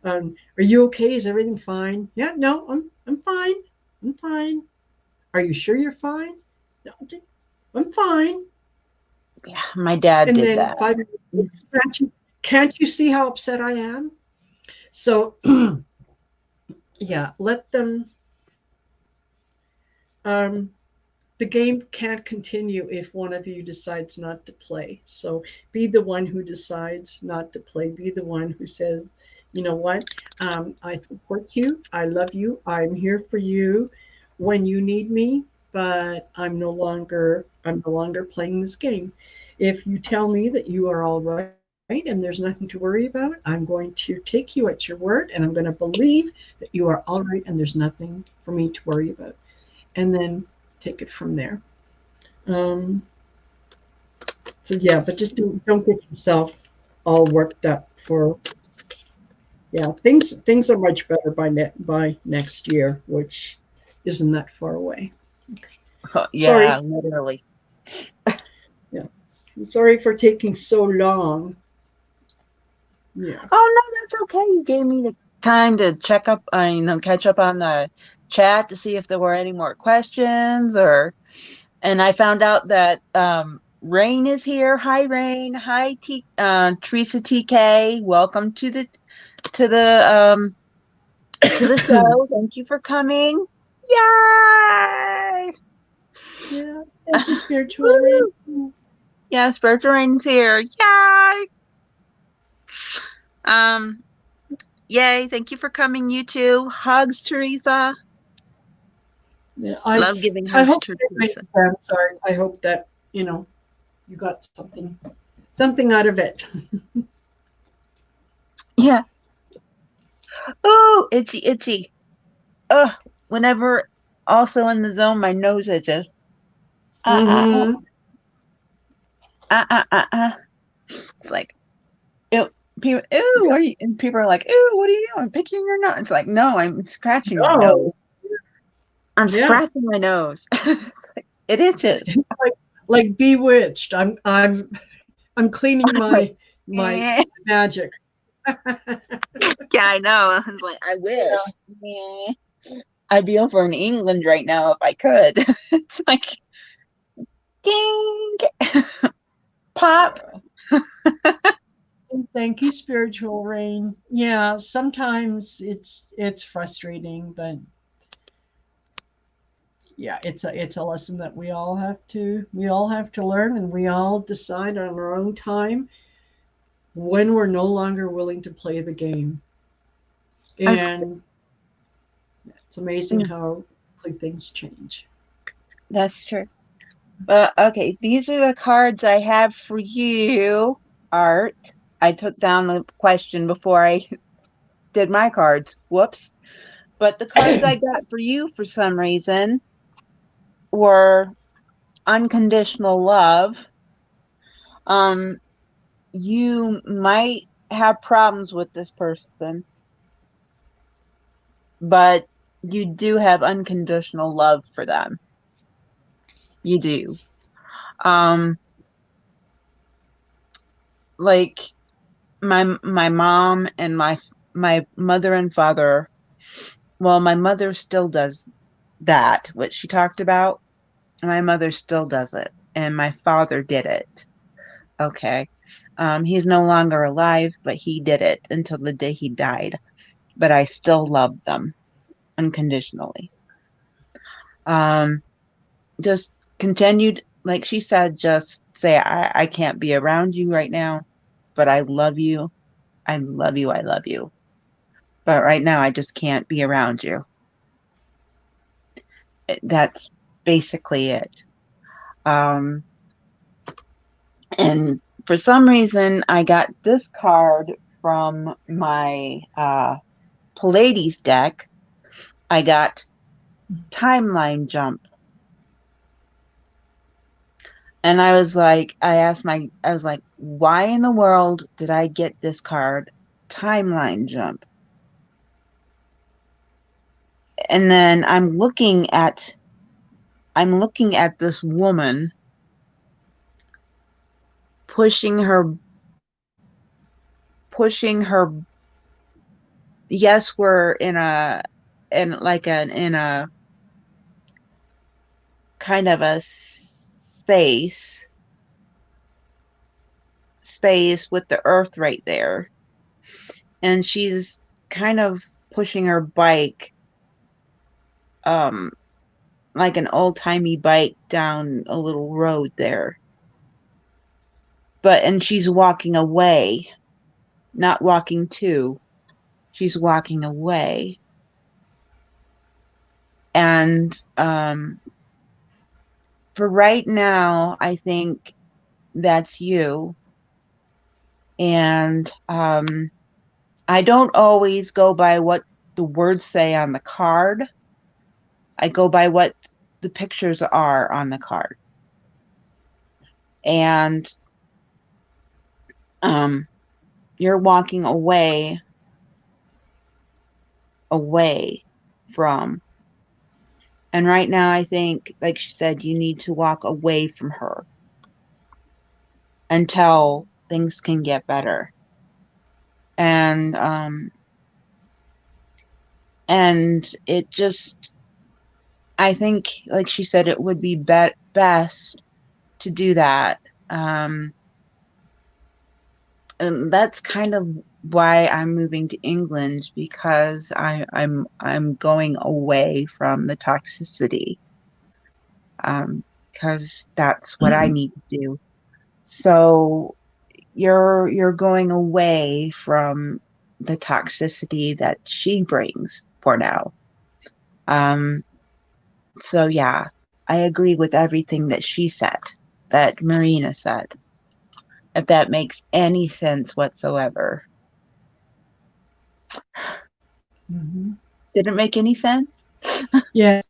Are you okay? Is everything fine? Yeah, no, I'm fine. I'm fine. Are you sure you're fine? No, I'm fine. Yeah, my dad And did then that. 5 minutes later, can't you see how upset I am? So yeah, let them. Um, the game can't continue if one of you decides not to play. So be the one who decides not to play. Be the one who says, "You know what? I support you. I love you. I'm here for you when you need me. But I'm no longer playing this game. If you tell me that you are all right and there's nothing to worry about, I'm going to take you at your word, and I'm going to believe that you are all right and there's nothing for me to worry about." And then take it from there. Um, so yeah, but just don't get yourself all worked up for. Yeah, things are much better by next year, which isn't that far away. Sorry, Yeah, literally. yeah, sorry for taking so long. Yeah, Oh no, that's okay. You gave me the time to check up, catch up on the chat to see if there were any more questions and I found out that Rain is here. Hi Rain. Hi Teresa TK. Welcome to the to the show. Thank you for coming. Yay! Yeah. Thank you, spiritual rain. Woo! Yeah, spiritual rain's here. Yay! Um, yay, thank you for coming, you two. Hugs, Teresa. Yeah, Love giving I hugs hope to it made Teresa. sense. I hope that, you got something out of it. Yeah. Oh, itchy, itchy. Ugh. Whenever also in the zone, my nose itches. Uh, uh, uh, Mm-hmm. uh. It's like, ew, people, ew, Yeah. what are you, and people are like, ew, what are you doing? Picking your nose. It's like, no, I'm scratching my nose. No. I'm Yeah. scratching my nose. It itches. It's like bewitched. I'm cleaning my Eh. magic. Yeah, I know. I was like, I wish. Eh. I'd be over in England right now if I could. It's like, ding, pop. Yeah. Thank you, spiritual rain. Yeah, sometimes it's frustrating, but yeah, it's a lesson that we all have to learn, and we all decide on our own time when we're no longer willing to play the game. I was, And it's amazing how quickly things change. that's true. Okay, these are the cards I have for you, Art. I took down the question before I did my cards. Whoops. But the cards I got for you for some reason were unconditional love. Um, you might have problems with this person, but you do have unconditional love for them. You do. Um, like my mom and my mother and father. Well, my mother still does that, what she talked about. My mother still does it, and my father did it. Okay. He's no longer alive, but he did it until the day he died. But I still love them unconditionally. Um, just continued, like she said, just say, I can't be around you right now, but I love you. I love you. I love you. But right now, I just can't be around you. That's basically it. Um, and for some reason, I got this card from my Pallades deck. I got timeline jump. And I was like, why in the world did I get this card? Timeline jump. And then I'm looking at this woman pushing her pushing her yes, we're in a kind of a space with the earth right there. And she's kind of pushing her bike, um, like an old-timey bike down a little road there. And she's walking away, not walking to, she's walking away. And for right now, I think that's you. And I don't always go by what the words say on the card. I go by what the pictures are on the card. And um, you're walking away from. And right now, I think, like she said, you need to walk away from her until things can get better. And it just, I think, like she said, it would be best to do that. Um, and that's kind of why I'm moving to England, because I'm going away from the toxicity. because that's what I need to do. So you're going away from the toxicity that she brings for now. Um, so yeah, I agree with everything that she said, that Marina said, if that makes any sense whatsoever. Mhm. Did it make any sense? Yeah,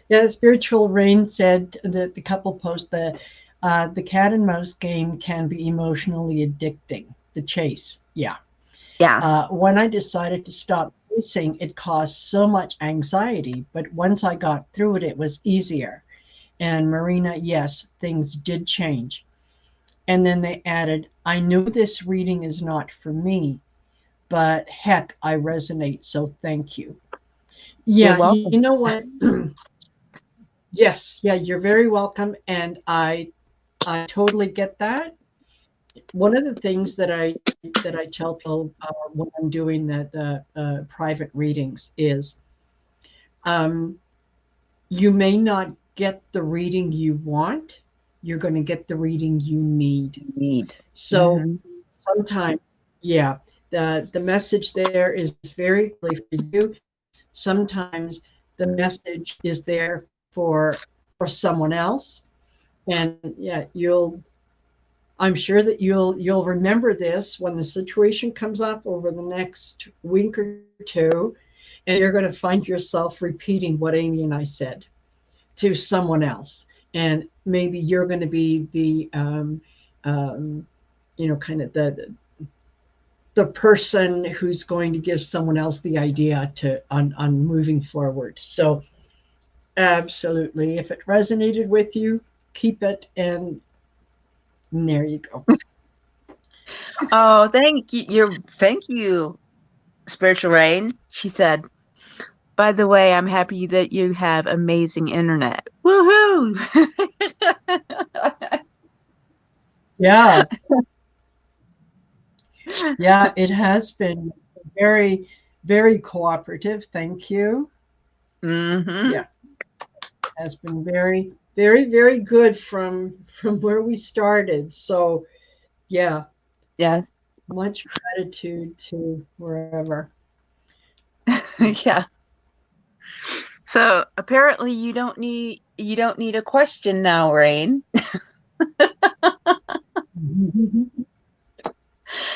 yeah. Spiritual Rain said that the couple post the cat and mouse game can be emotionally addicting. The chase, yeah. Yeah, When I decided to stop chasing, it caused so much anxiety, but once I got through it, it was easier. And Marina, yes, things did change. And then they added, I know this reading is not for me, but heck, I resonate, so thank you. you're Yeah, you welcome. know what? Yes, yeah, you're very welcome, and I totally get that. One of the things that I tell people when I'm doing the private readings is um, you may not get the reading you want, you're going to get the reading you need. Need. So Hmm. sometimes, yeah, the message there is very clearly for you. Sometimes the message is there for someone else, and yeah, I'm sure that you'll remember this when the situation comes up over the next week or two, and you're going to find yourself repeating what Amy and I said to someone else, and maybe you're going to be um, kind of the person who's going to give someone else the idea to on moving forward. So absolutely, if it resonated with you, keep it, and there you go. Oh, thank you. Thank you, Spiritual Rain. She said, by the way, I'm happy that you have amazing internet. Woohoo! Yeah, yeah, it has been very, very cooperative. Thank you. Hmm. Yeah, has been very, very, very good from where we started. So yeah, Yes. much gratitude to wherever. Yeah. So apparently you don't need a question now, Rain.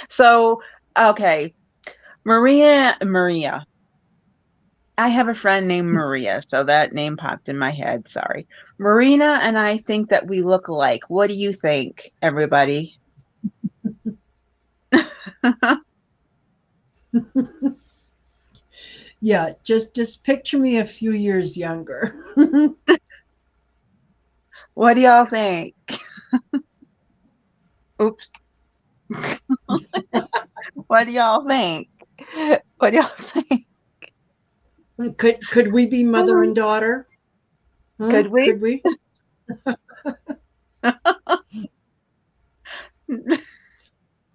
So okay, Maria. I have a friend named Maria, so that name popped in my head. Sorry. Marina and I think that we look alike. What do you think, everybody? Yeah, just picture me a few years younger. What do y'all think? Oops. What do y'all think? What do y'all think? Could we be mother and daughter? Hmm? Could we? Could we?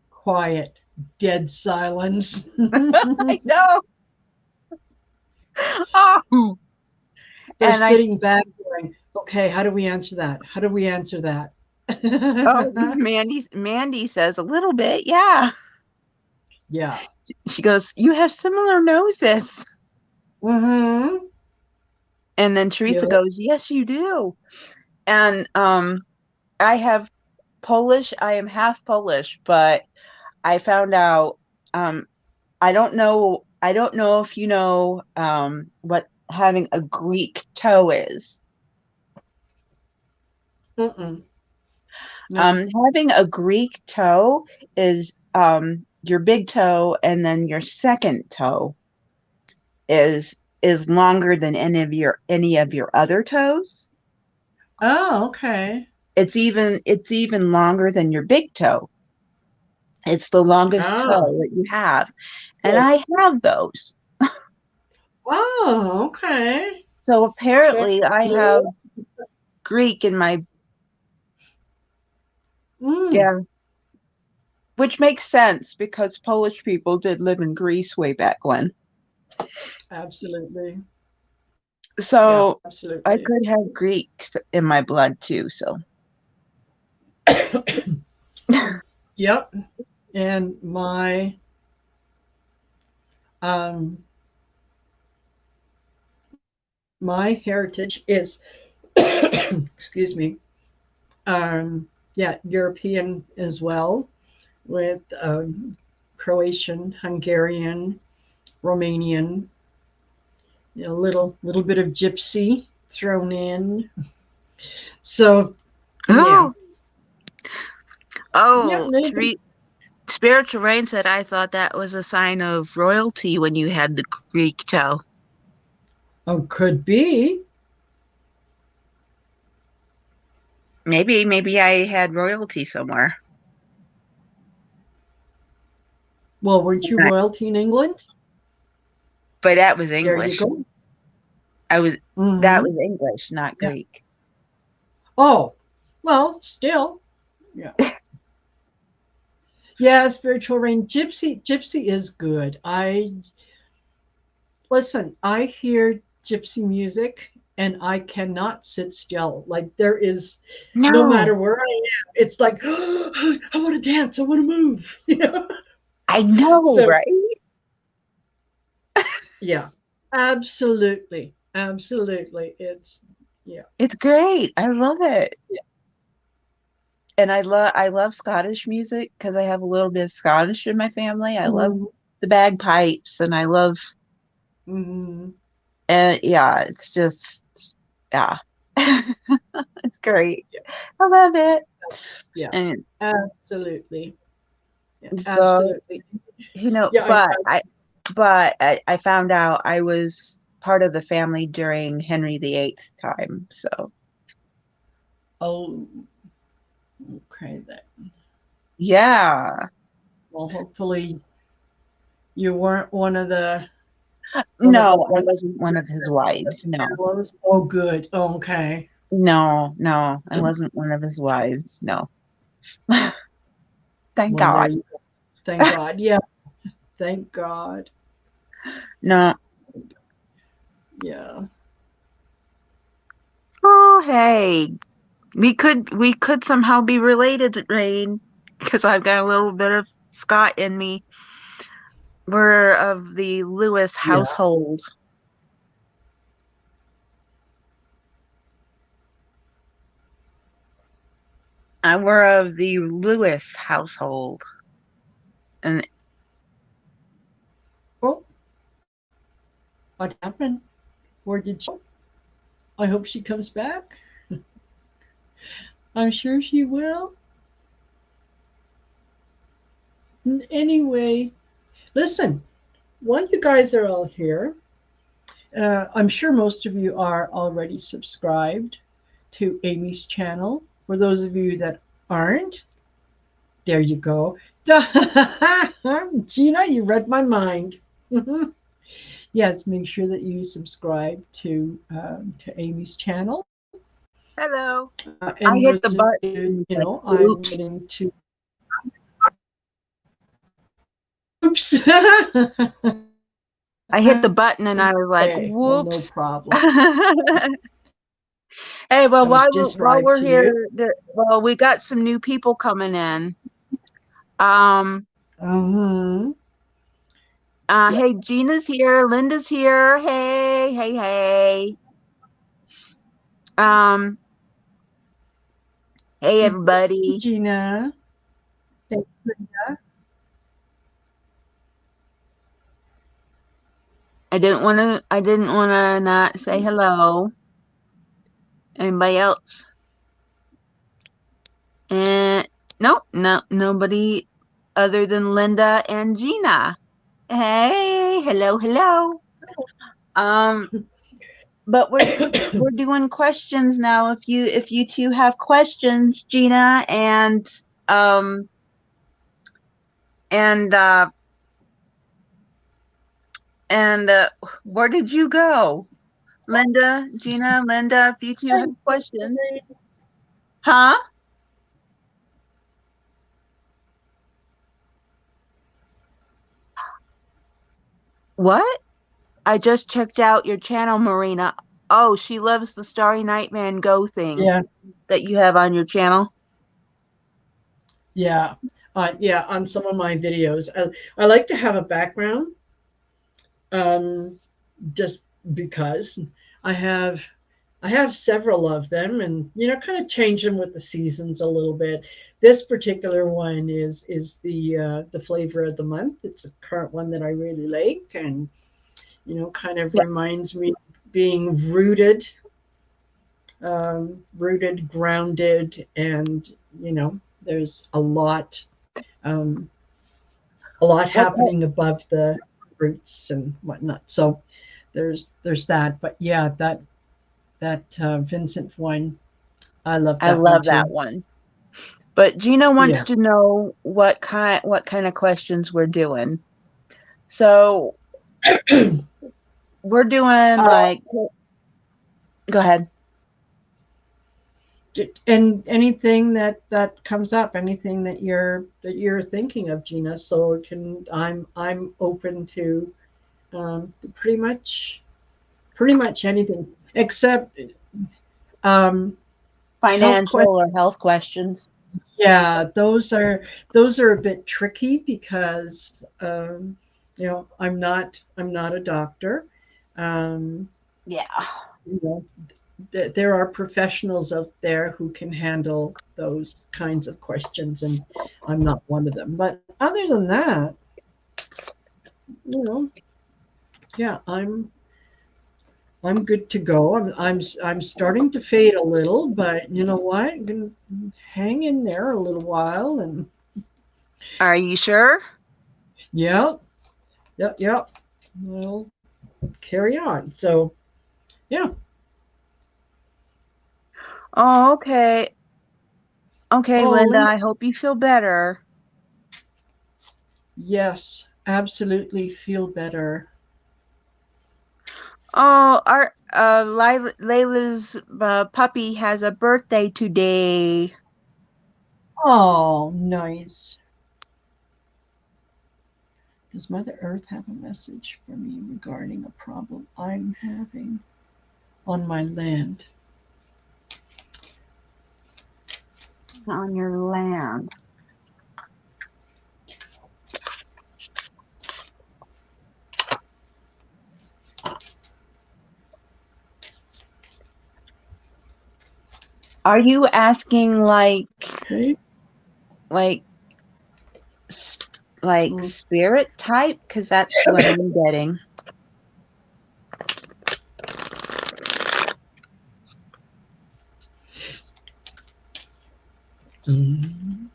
Quiet, dead silence. I know. Oh, They're and I sitting back going, okay, how do we answer that? How do we answer that? oh, Mandy says a little bit. Yeah. Yeah. She goes, "You have similar noses." Mm-hmm. And then Teresa Yep. goes, "Yes, you do." And I have Polish. I am half Polish, but I found out um I don't know if you know what having a Greek toe is. Mm-mm. No. Having a Greek toe is your big toe, and then your second toe is longer than any of your other toes. Oh, okay. It's even longer than your big toe. It's the longest Oh, toe that you have. And good. I have those. Oh, okay. So Check. apparently I have Greek in my, Mm, yeah, which makes sense because Polish people did live in Greece way back when. absolutely. Yeah, So I absolutely. could have Greek in my blood too. So Yep. And um, my heritage is, excuse me, yeah, European as well, with Croatian, Hungarian, Romanian, a little bit of gypsy thrown in. So yeah, oh, yeah, oh, maybe. Spiritual Rain said I thought that was a sign of royalty when you had the Greek toe. Oh, could be. Maybe I had royalty somewhere. Well, weren't you royalty in England? But that was There you English. go. I was that Mm-hmm. was English, not Yeah. Greek. Oh, well, still. Yeah. Yeah, spiritual rain. Gypsy is good. I listen, I hear gypsy music and I cannot sit still. Like there is no No, matter where I am, it's like oh, I want to dance, I want to move, you know. I know, So right? yeah, absolutely. Absolutely. It's yeah. It's great. I love it. Yeah. And I love Scottish music because I have a little bit of Scottish in my family. I love Mm-hmm. the bagpipes and I love Mm-hmm. and yeah, it's just yeah. It's great. Yeah. I love it. Yeah. And Absolutely. Yeah, so, absolutely. Yeah, but I found out I was part of the family during Henry VIII time. So oh, okay then. yeah. Well, hopefully you weren't one of the No, I ones wasn't one of his that wives. No. was. Oh, good. Oh, okay. No, no, I wasn't one of his wives. No. Thank Well, there God. you go. Thank God. Yeah, thank God. No. Yeah. Oh, hey. We could somehow be related, Rain, because I've got a little bit of Scott in me. We're of the Lewis Yeah. household. We're of the Lewis household. And Oh, what happened? Where did she? I hope she comes back. I'm sure she will. Anyway, listen, while you guys are all here, I'm sure most of you are already subscribed to Amy's channel. For those of you that aren't, there you go. Gina, you read my mind. Yes, make sure that you subscribe to Amy's channel. hello. I And hit those the of you, button like I'm oops. getting to. Oops. I hit the button and I was like, Okay, well, no whoops. problem. Hey, well, I was while described we're to you. here, well, we got some new people coming in. Um, Mm-hmm. Yeah. hey, Gina's here, Linda's here. Hey, hey, hey. Um, hey, everybody. Gina. Thank you. I didn't want to not say hello. Anybody else? And nope, nobody other than Linda and Gina. Hey, hello, hello. Um, but we're doing questions now. If you two have questions, Gina um and uh and where did you go? Linda, Gina, Linda, if you two have questions. Huh? What? I just checked out your channel, Marina. Oh, she loves the Starry Night Man Go thing Yeah, that you have on your channel. yeah, yeah. On some of my videos, I like to have a background, um, just because I have I have several of them, and kind of change them with the seasons a little bit. This particular one is the flavor of the month. It's a current one that I really like, and kind of Yeah. reminds me of being rooted, grounded, and there's um, a lot Okay. happening above the roots and whatnot. So there's that. But yeah, that Vincent one, I love I that one love that too. one. But Gina wants Yeah. to know what kind of questions we're doing. So we're doing Uh, like, go ahead. and anything that comes up, anything that you're thinking of, Gina. So I'm open to pretty much anything except um, health questions. Financial or health questions. Yeah, those are a bit tricky because I'm not a doctor. Um, Yeah. you know, there are professionals out there who can handle those kinds of questions, and I'm not one of them. But other than that, you know, yeah, I'm good to go. I'm starting to fade a little, but you know what? I'm gonna hang in there a little while, and Are you sure? yeah, yep, yep. We'll carry on. So yeah, Oh, okay. Okay, oh, Linda, Linda, I hope you feel better. yes, absolutely feel better. Oh, our Layla's puppy has a birthday today. Oh, nice. Does Mother Earth have a message for me regarding a problem I'm having on my land? On your land. Are you asking Okay. like s- like Mm. spirit type? Because that's what I'm getting. Mm.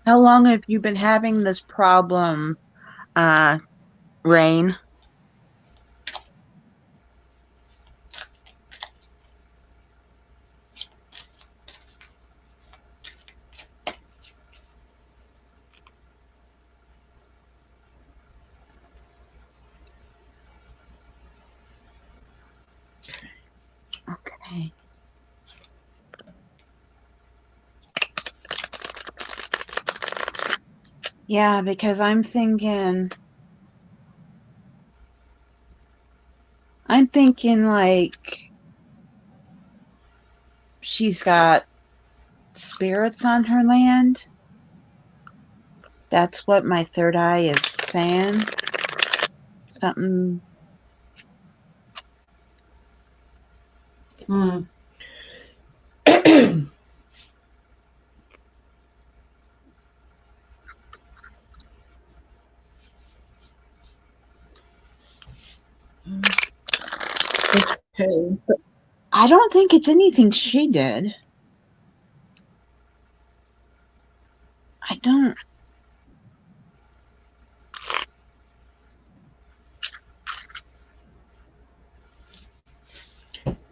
How long have you been having this problem, uh, Rain? Okay. Yeah, because I'm thinking like she's got spirits on her land. That's what my third eye is saying. Something. Mm. Okay. I don't think it's anything she did. I don't.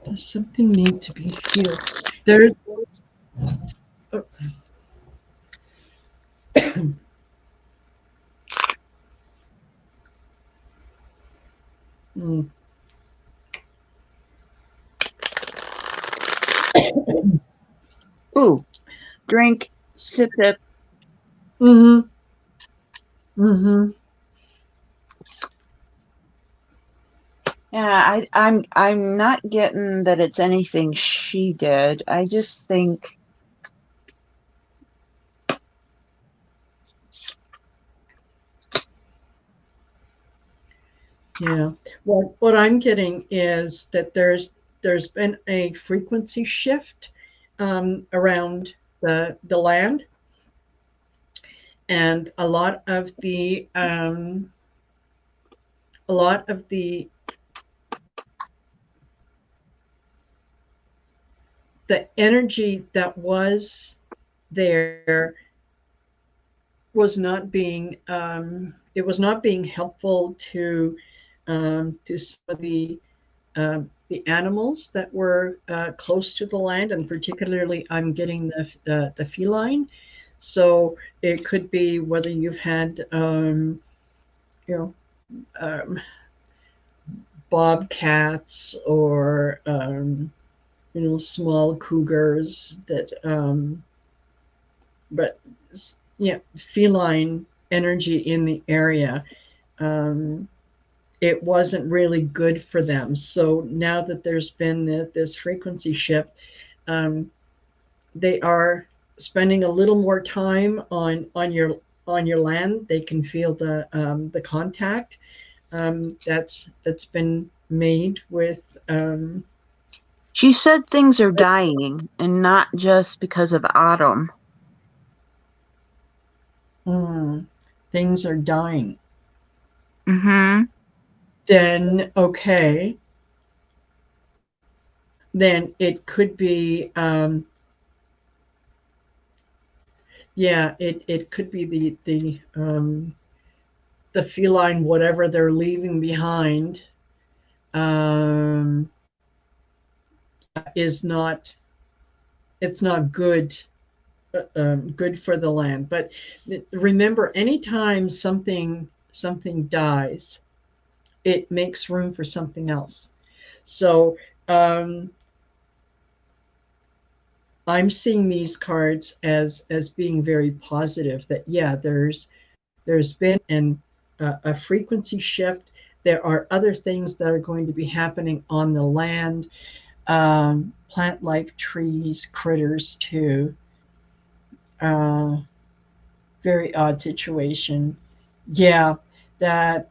Does something need to be healed? There. Oh, mm. Ooh, drink, sip, sip. Mm-hmm. Mm-hmm. Yeah, I'm not getting that it's anything she did. I just think, Yeah. What I'm getting is that there's been a frequency shift around the land, and a lot of the energy that was there was not being it was not being helpful to some of the animals that were close to the land, and particularly I'm getting the feline. So it could be whether you've had you know um, bobcats or small cougars that but yeah, feline energy in the area. Um, it wasn't really good for them. So now that there's been this frequency shift, um, they are spending a little more time on your land. They can feel the contact that's been made with she said things are dying and not just because of autumn. mm, things are dying. Mm-hmm. Then okay, then it could be yeah, it could be the feline whatever they're leaving behind um, is not it's not good for the land. But remember, anytime something dies, it makes room for something else. So um, I'm seeing these cards as being very positive. That yeah, there's been a frequency shift. There are other things that are going to be happening on the land, plant life, trees, critters too. Uh, Very odd situation. Yeah, that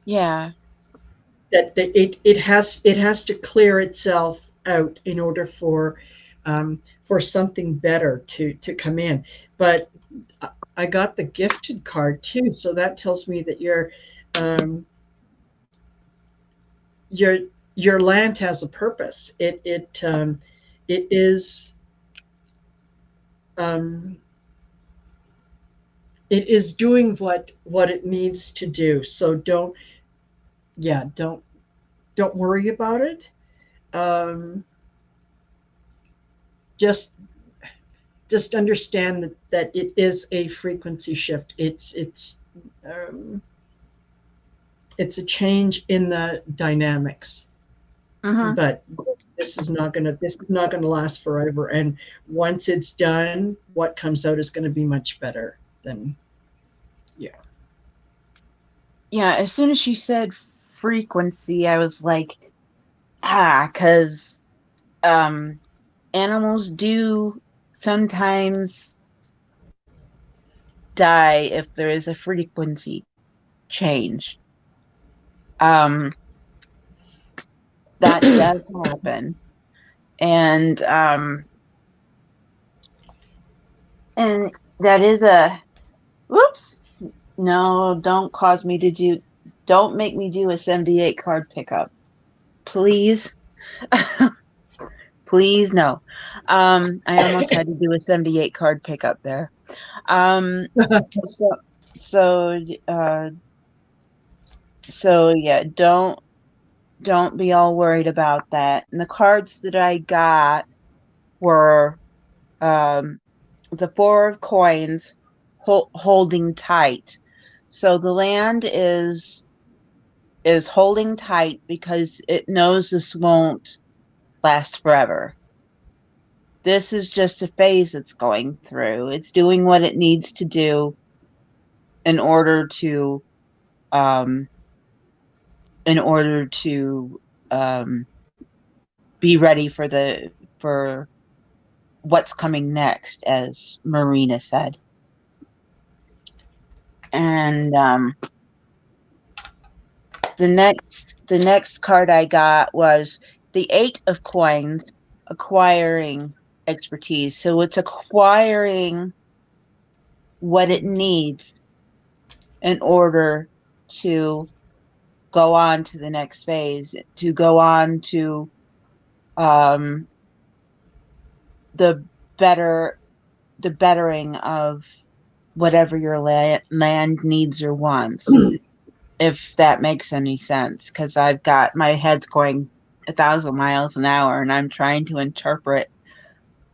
Yeah. it has to clear itself out in order for something better to come in. But I got the gifted card too, so that tells me that um, your your land has a purpose. It is um, it is doing what it needs to do. So yeah don't worry about it. Um, just just understand that it is a frequency shift. Um, it's a change in the dynamics, Mm-hmm. but this is not gonna last forever. And once it's done, what comes out is going to be much better than yeah. Yeah, as soon as she said frequency, I was like, ah, because um, animals do sometimes die if there is a frequency change. Um, that does happen. And and that is a whoops. No, don't make me do a 78 card pickup. Please. Please no. I almost had to do a 78 card pickup there. Um so so uh so yeah, don't be all worried about that. And the cards that I got were um the four of coins holding tight. So the land is holding tight because it knows this won't last forever. This is just a phase it's going through. It's doing what it needs to do in order to um in order to um be ready for what's coming next, as Marina said. And the next card I got was the Eight of Coins, acquiring expertise. So it's acquiring what it needs in order to go on to the next phase, to go on to um, the better the bettering of whatever your land needs or wants, if that makes any sense, because I've got my head's going 1,000 miles an hour and I'm trying to interpret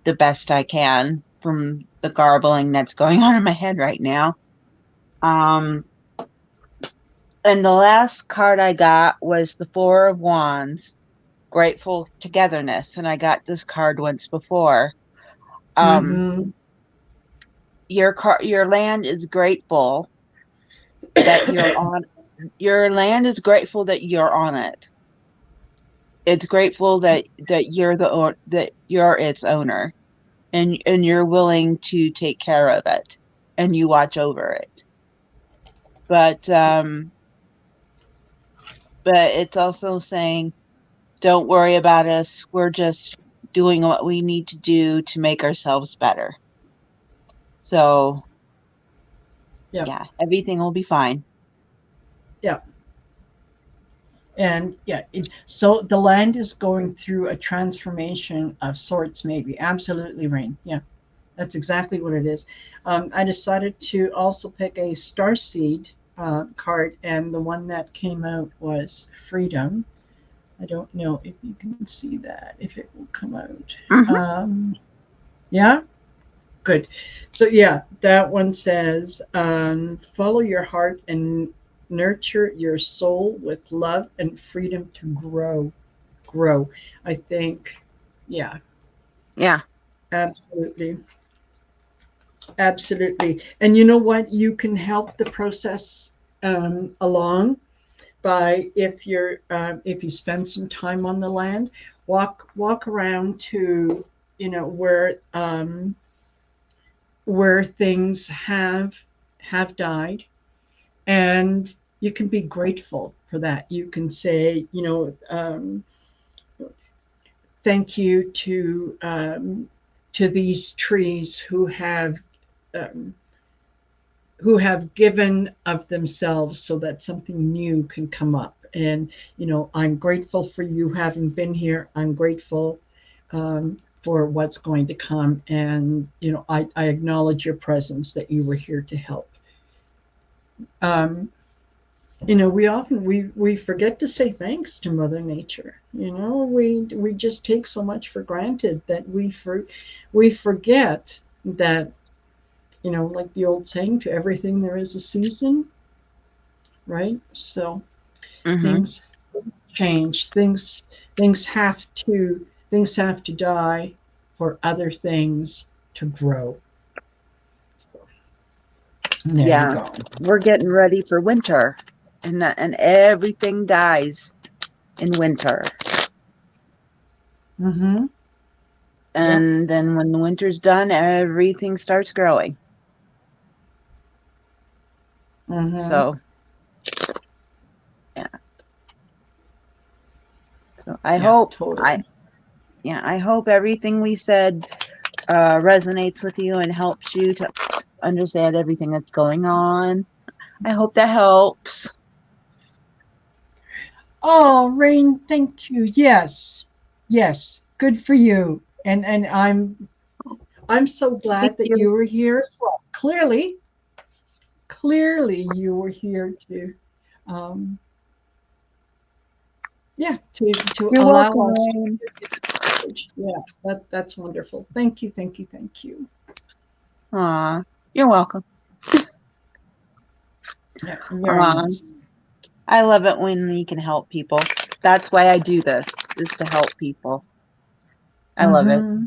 the best I can from the garbling that's going on in my head right now. Um, and the last card I got was the Four of Wands, grateful togetherness, and I got this card once before. Um, Mm-hmm. your land is grateful that you're on. Your land is grateful that you're on it. It's grateful that that you're its owner, and you're willing to take care of it and you watch over it. But it's also saying, don't worry about us. We're just doing what we need to do to make ourselves better. So, Yeah. yeah, everything will be fine. Yeah. And yeah, so the land is going through a transformation of sorts, maybe. Absolutely, Rain. Yeah, that's exactly what it is. I decided to also pick a star seed card, and the one that came out was freedom. I don't know if you can see that, if it will come out. Hmm. Yeah, good. So, yeah, that one says follow your heart and nurture your soul with love and freedom to grow. Grow. I think, yeah, Yeah. absolutely. Absolutely. And you know what? You can help the process along by if you spend some time on the land, walk around to where things have died, and you can be grateful for that. You can say, thank you to these trees um, who have given of themselves so that something new can come up. And I'm grateful for you having been here. I'm grateful for what's going to come, and I acknowledge your presence, that you were here to help. um, we often we forget to say thanks to Mother Nature. We just take so much for granted that we forget that, like the old saying, to everything there is a season, right? So Hmm. things change. Things have to die for other things to grow. So there you Yeah. go. We're getting ready for winter, and everything dies in winter. Mm-hmm. Yep. And then when the winter's done, everything starts growing. Mm-hmm. So, yeah. So I Yeah, hope I totally. yeah, I hope everything we said resonates with you and helps you to understand everything that's going on. I hope that helps. Oh, Rain, thank you. Yes. Yes. Good for you. And I'm so Thank glad that you. you were here as well. Clearly you were here to um yeah, to You're allow welcome, us. Ryan. Yeah, that's wonderful. Thank you, thank you, thank you. Aw, you're welcome. Yeah, very Aw, nice. I love it when we can help people. That's why I do this, is to help people. I love it. Mm-hmm.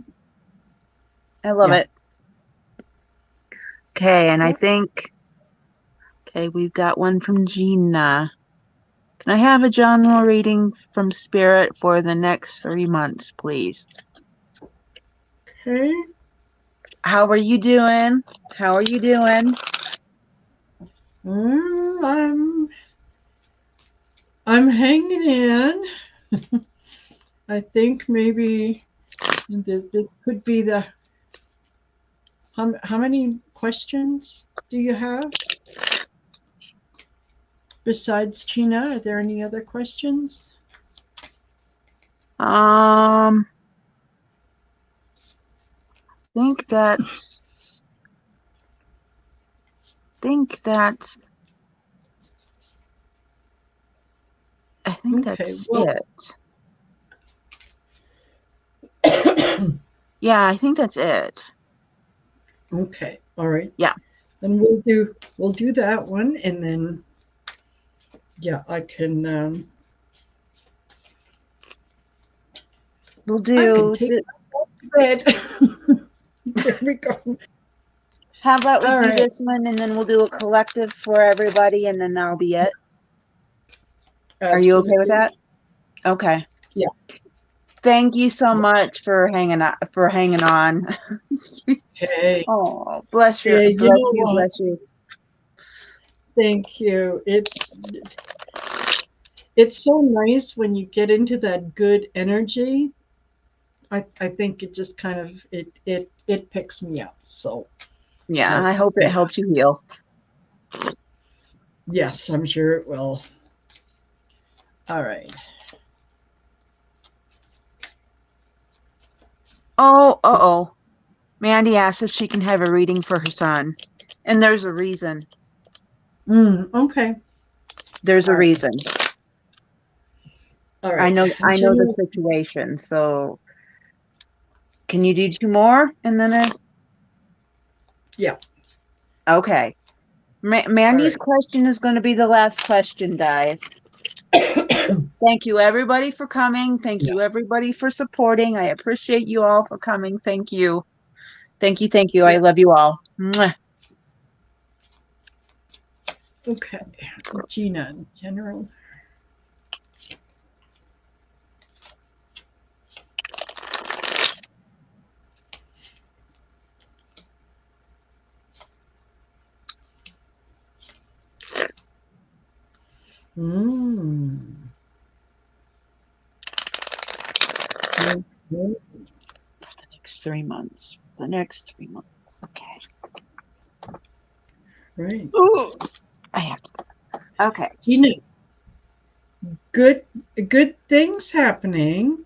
I love Yeah. it. Okay, and I Yep. think, okay, we've got one from Gina. Can I have a general reading from Spirit for the next 3 months, please? Okay. How are you doing? How are you doing? Mm, I'm hanging in. I think maybe this could be the how many questions do you have besides China? Are there any other questions? Um, think that's, think that's, I think Okay. that's Well, it. Yeah, I think that's it. okay. All right. Yeah, Then we'll do that one, and then yeah, we'll I can do. take it. There we go. How about we All do right. this one and then we'll do a collective for everybody and then that'll be it? Are you okay with Absolutely. that? Okay. Yeah. Thank you so Yeah. much for hanging on. Hey. Oh, Yeah. You bless know you, what? bless you. Thank you. It's so nice when you get into that good energy. I think it just kind of it picks me up. So Yeah, uh, I hope it yeah. helps you heal. Yes, I'm sure it will. All right. Oh, uh-oh. Mandy asked if she can have a reading for her son. And there's a reason. Okay. There's a All right. reason. All I right. know I know the General. situation. So can you do two more? And then Yeah. okay. All Mandy's right. question is going to be the last question, guys. Thank you, everybody, for coming. Thank Yeah. you, everybody, for supporting. I appreciate you all for coming. Thank you. Thank you. Thank you. I Yeah. love you all. Mwah. Okay. Gina, general. Mm. Okay. The next 3 months. The next 3 months. Okay. Right. Ooh, I have to. Okay. Gina, good good things happening.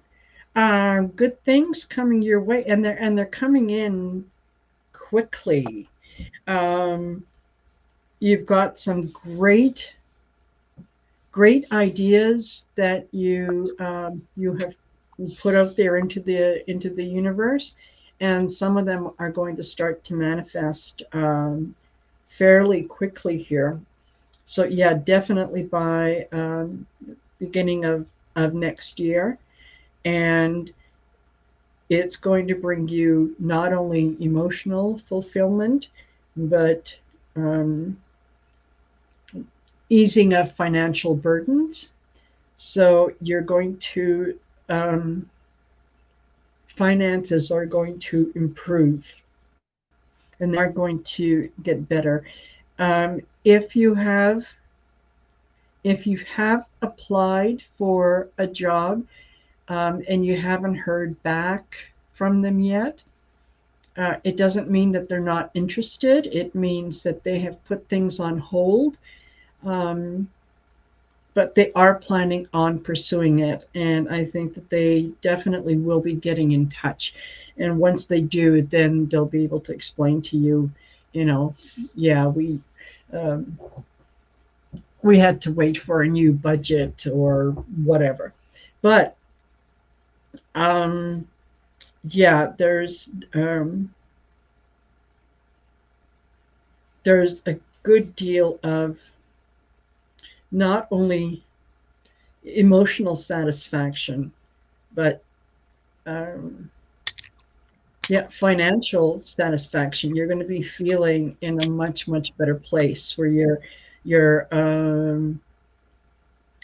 Good things coming your way, and they're coming in quickly. Um, you've got some great ideas that you have put out there into the universe, and some of them are going to start to manifest fairly quickly here. So yeah, definitely by beginning of next year, and it's going to bring you not only emotional fulfillment, but um, easing of financial burdens. So you're going to finances are going to improve, and they are going to get better. Um, if you have if you have applied for a job and you haven't heard back from them yet, it doesn't mean that they're not interested. It means that they have put things on hold. Um, but they are planning on pursuing it. And I think that they definitely will be getting in touch. And once they do, then they'll be able to explain to you, you know, yeah, um, we had to wait for a new budget or whatever. But um, yeah, there's a good deal of not only emotional satisfaction, but um, Yeah, financial satisfaction. You're going to be feeling in a much, much better place where you're going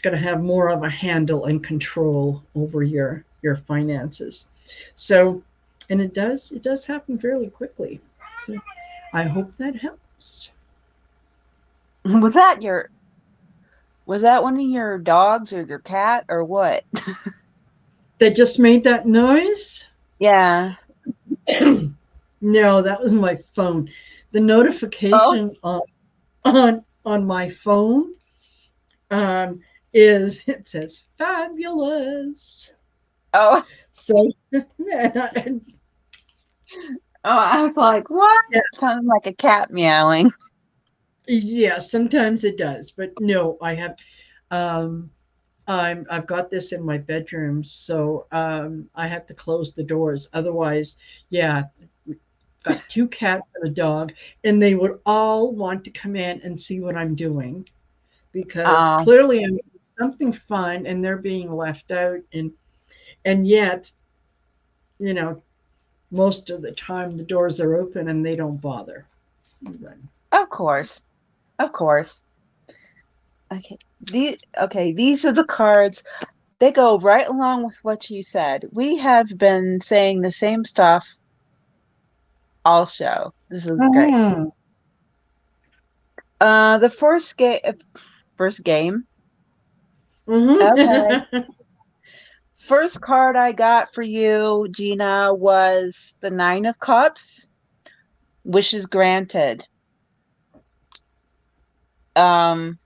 to have more of a handle and control over your finances. So, and it does happen fairly quickly. So, I hope that helps. Was that your was that one of your dogs or your cat or what? That just made that noise? Yeah. No, that was my phone. The Oh, notification on my phone um, is it says fabulous. oh, So oh, I was like, what? yeah, Sounds like a cat meowing. yeah, sometimes it does, but no, I have um, I've got this in my bedroom, so I have to close the doors. Otherwise, yeah, got two cats and a dog, and they would all want to come in and see what I'm doing because Oh, clearly I'm doing something fun and they're being left out, and yet, you know, most of the time the doors are open and they don't bother. of course. Of course. These are the cards. They go right along with what you said. We have been saying the same stuff all show. This is great. Mhm. The first game. Okay. Mhm. First card I got for you, Gina, was the Nine of Cups. Wishes granted. Um,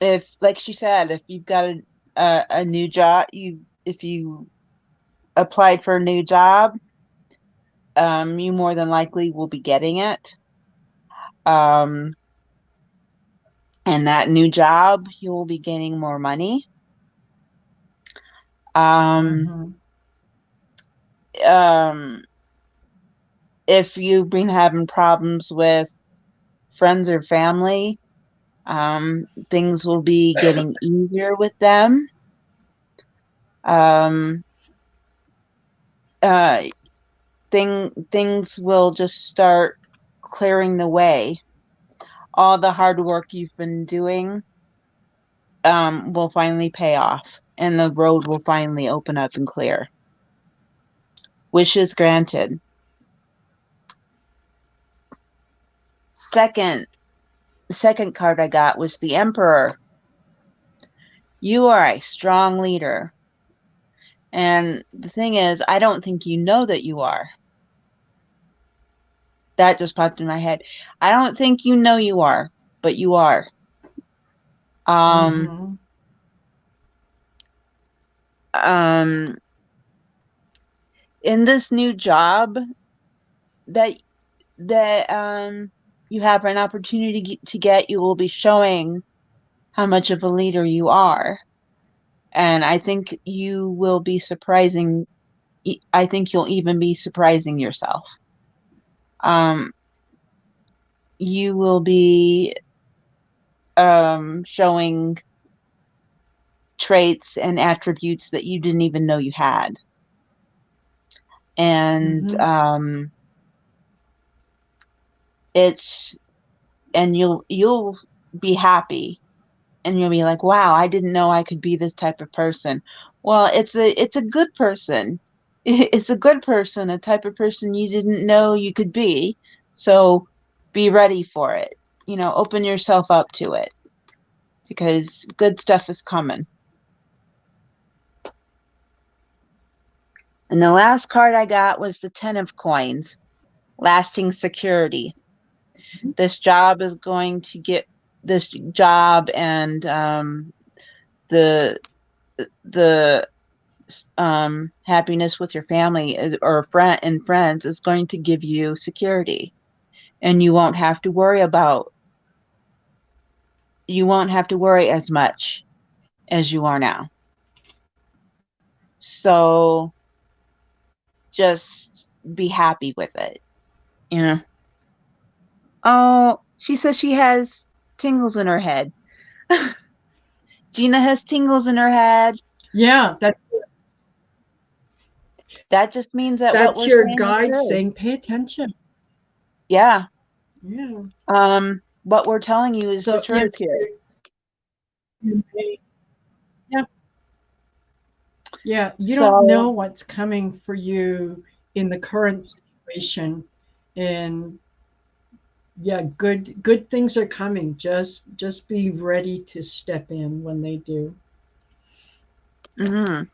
if like she said, if you've got a new job, if you applied for a new job, you more than likely will be getting it. Um, and that new job, you will be gaining more money. Um, Mhm. um, if you've been having problems with friends or family, things will be getting easier with them. Um, uh, things will just start clearing the way. All the hard work you've been doing, will finally pay off, and the road will finally open up and clear. Wishes granted. Second, the second card I got was the Emperor. You are a strong leader. And the thing is, I don't think you know that you are. That just popped in my head. I don't think you know you are, but you are. Um, Mhm. um, in this new job that you have an opportunity to get, you will be showing how much of a leader you are. And I think you will be surprising. I think you'll even be surprising yourself. Um, you will be showing traits and attributes that you didn't even know you had. And Mhm. it's and you'll be happy and you'll be like, wow, I didn't know I could be this type of person. Well, it's a good person. It's a good person, a type of person you didn't know you could be. So be ready for it. Open yourself up to it because good stuff is coming. And the last card I got was the Ten of Coins, lasting security. This job and the the happiness with your family or friends is going to give you security, and you won't have to worry as much as you are now. So just be happy with it, you know. Oh, she says she has tingles in her head. Gina has tingles in her head. Yeah, that That just means that what That's we're your saying is guide true. saying, pay attention. Yeah. Yeah. What we're telling you is the So, yeah, truth here. yeah, yeah. You don't So, know what's coming for you in the current situation, and yeah, good things are coming. Just be ready to step in when they do. mhm.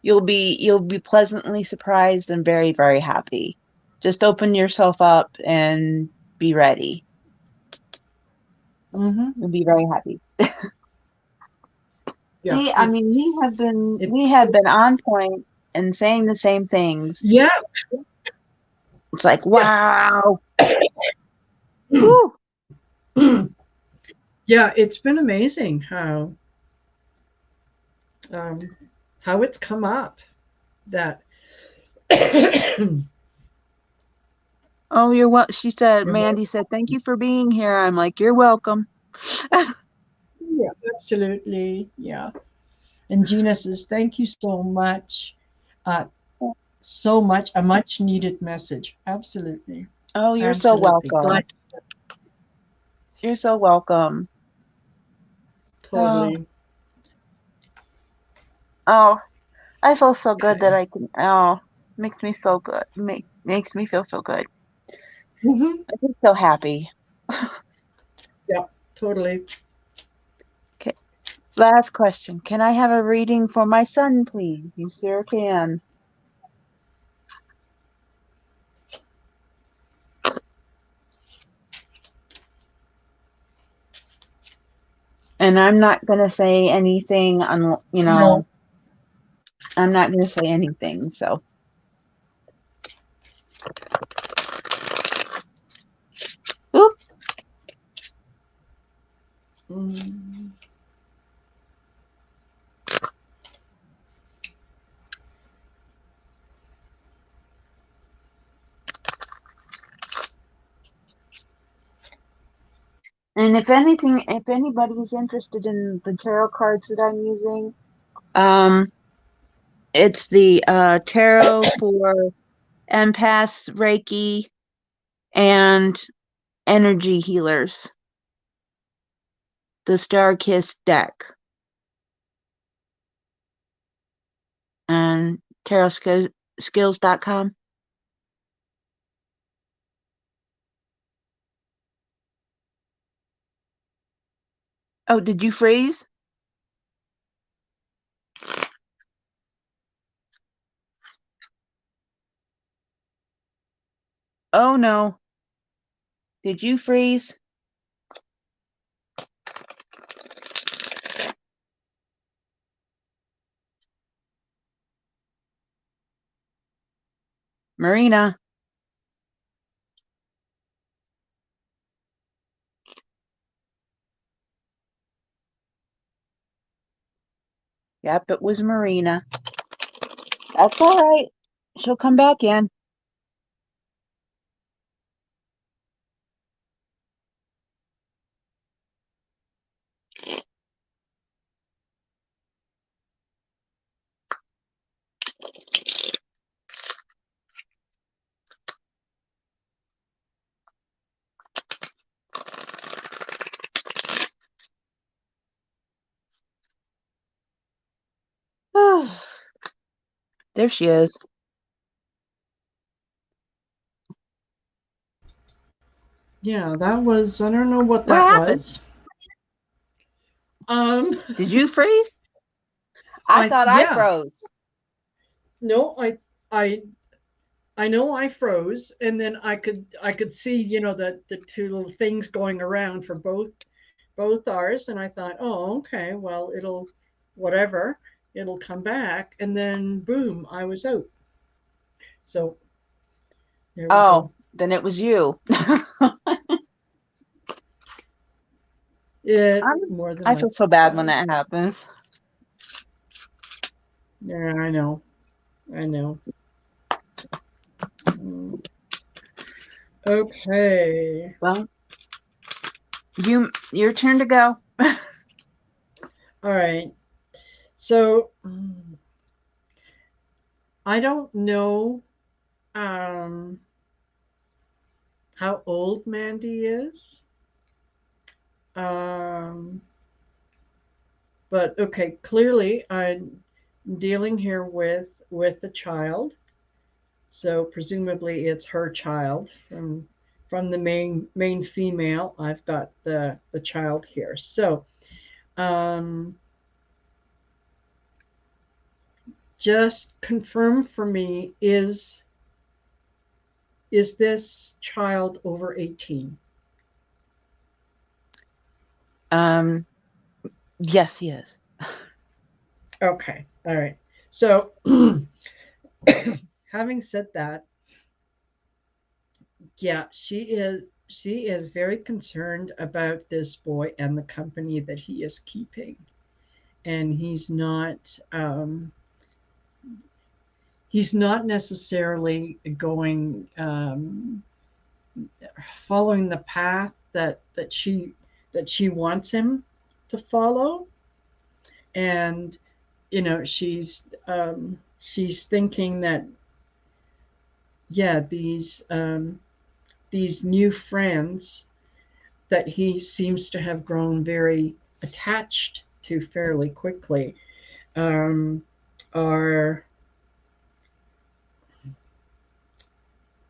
You'll be pleasantly surprised and very, very happy. Just open yourself up and be ready. Hmm. You'll be very happy. Yeah, See, I mean, it's we have been on point and saying the same things. yeah, It's like, yes. wow. Whew. Yeah, it's been amazing um, how it's come up that Oh, you're what she said. you're welcome. Mandy said, "Thank you for being here." I'm like, "You're welcome." Yeah, absolutely. Yeah. And Gina says, thank you so much. Uh, so much, a much needed message. Absolutely. Oh, you're so Absolutely. welcome. Glad, You're so welcome. Oh, totally. oh, I feel so good that Okay. I can. Oh, makes me so good. Makes me feel so good. Hmm. I'm just so happy. Yeah, totally. Okay, last question. Can I have a reading for my son, please? You sure can. And I'm not gonna say anything. No. I'm not gonna say anything. So, oop. Mm. And if anybody is interested in the tarot cards that I'm using, um, it's the tarot for empaths, Reiki, and energy healers. The Star Kiss deck and tarotskills.com. Oh, did you freeze? Oh no. Did you freeze? Marina. Yep, it was Marina. That's all right. She'll come back in. There she is. Yeah, that was, I don't know what What that happened? was. Um, Did you freeze? I I, thought I yeah, froze. no, I, I know I froze, and then I could see, the two little things going around for both ours, and I thought, oh, okay, well, whatever, it'll come back, and then boom, I was out. So there we Oh, go. then it was you. It I'm- more than I feel likely so bad when was. that happens. Yeah, I know. I know. Mm. Okay. Well, your turn to go. All right. So, I don't know um, how old Mandy is. Um, but okay, clearly I'm dealing here with a child, so presumably it's her child from the main female. I've got the child here. So um, just confirm for me, is this child over 18? Um, yes, he is. Okay, all right. So having said that, yeah, she is very concerned about this boy and the company that he is keeping, and he's not necessarily going following the path that she wants him to follow. And she's thinking that, yeah, these new friends that he seems to have grown very attached to fairly quickly, um, are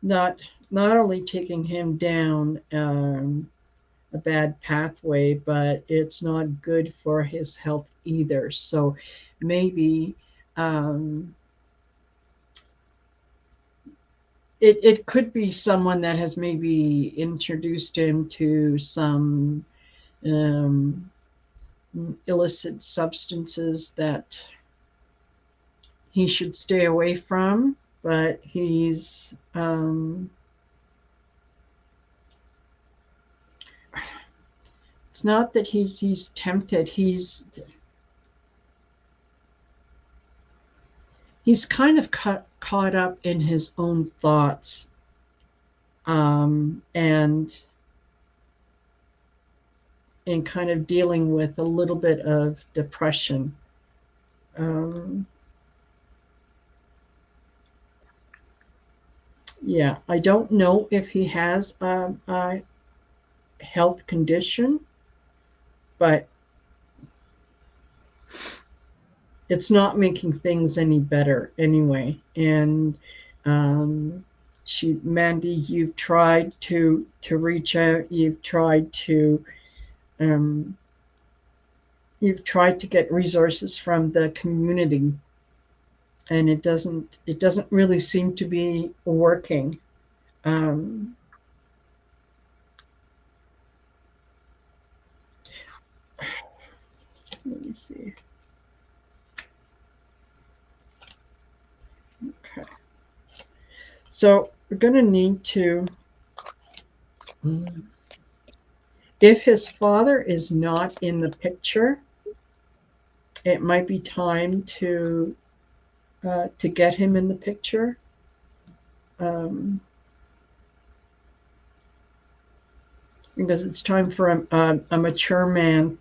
not only taking him down a bad pathway, but it's not good for his health either. So maybe um, it could be someone that has maybe introduced him to some um, illicit substances that he should stay away from. But it's not that he's tempted. He's kind of caught up in his own thoughts, and kind of dealing with a little bit of depression. Um, yeah, I don't know if he has a health condition, but it's not making things any better anyway. And um, Mandy, you've tried to reach out. Um, you've tried to get resources from the community, and it doesn't really seem to be working. Um, Let me see. Okay, so we're going to need to. If his father is not in the picture, it might be time to get him in the picture. Um, because it's time for a mature man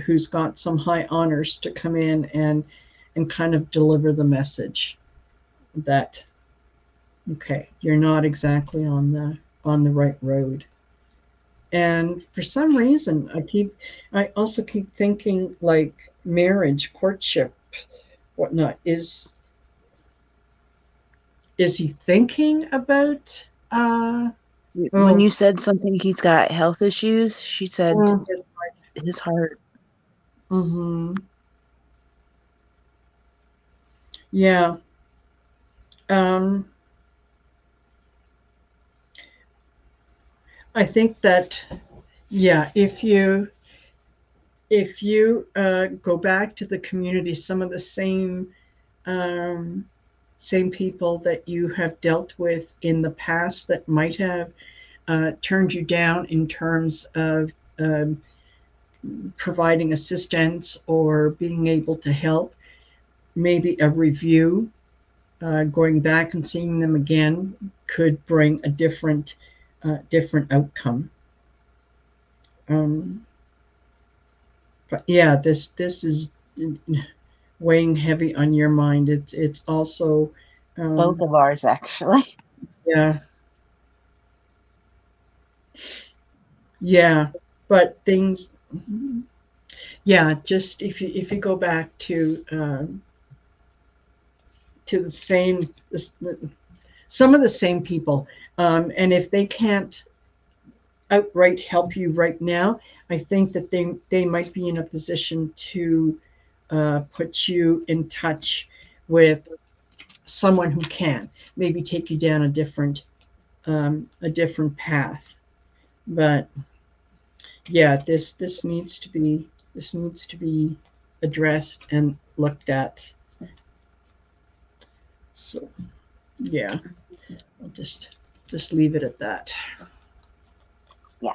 who's got some high honors to come in and kind of deliver the message that, okay, you're not exactly on the right road. And for some reason, I also keep thinking like marriage, courtship, whatnot. Is he thinking about When oh you said something, he's got health issues, she said oh, his heart. mm-hmm. Yeah. um I think that, yeah, if you go back to the community, some of the um, same people that you have dealt with in the past that might have turned you down in terms of um, providing assistance or being able to help, maybe a review, going back and seeing them again could bring a different outcome. Um, but yeah, this is weighing heavy on your mind. It's also Both Um, of ours, actually. yeah, yeah, but things, yeah, just if you go back to the same, some of the same people, and if they can't outright help you right now, I think that they might be in a position to put you in touch with someone who can maybe take you down a different path. But yeah, this needs to be addressed and looked at. So yeah, I'll just leave it at that. Yeah,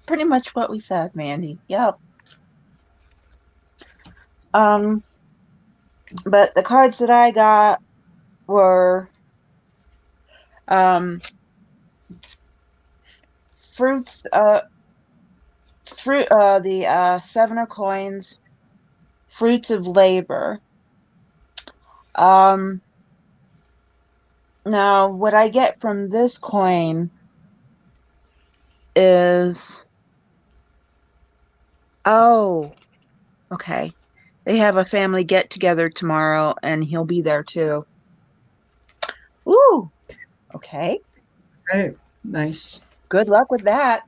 pretty much what we said, Mandy. Yep. Um, but the cards that I got were um fruits fruit the seven of coins, fruits of labor. Um Now what I get from this coin is, oh, okay. They have a family get together tomorrow and he'll be there too. Ooh, okay. Oh, nice. Good luck with that.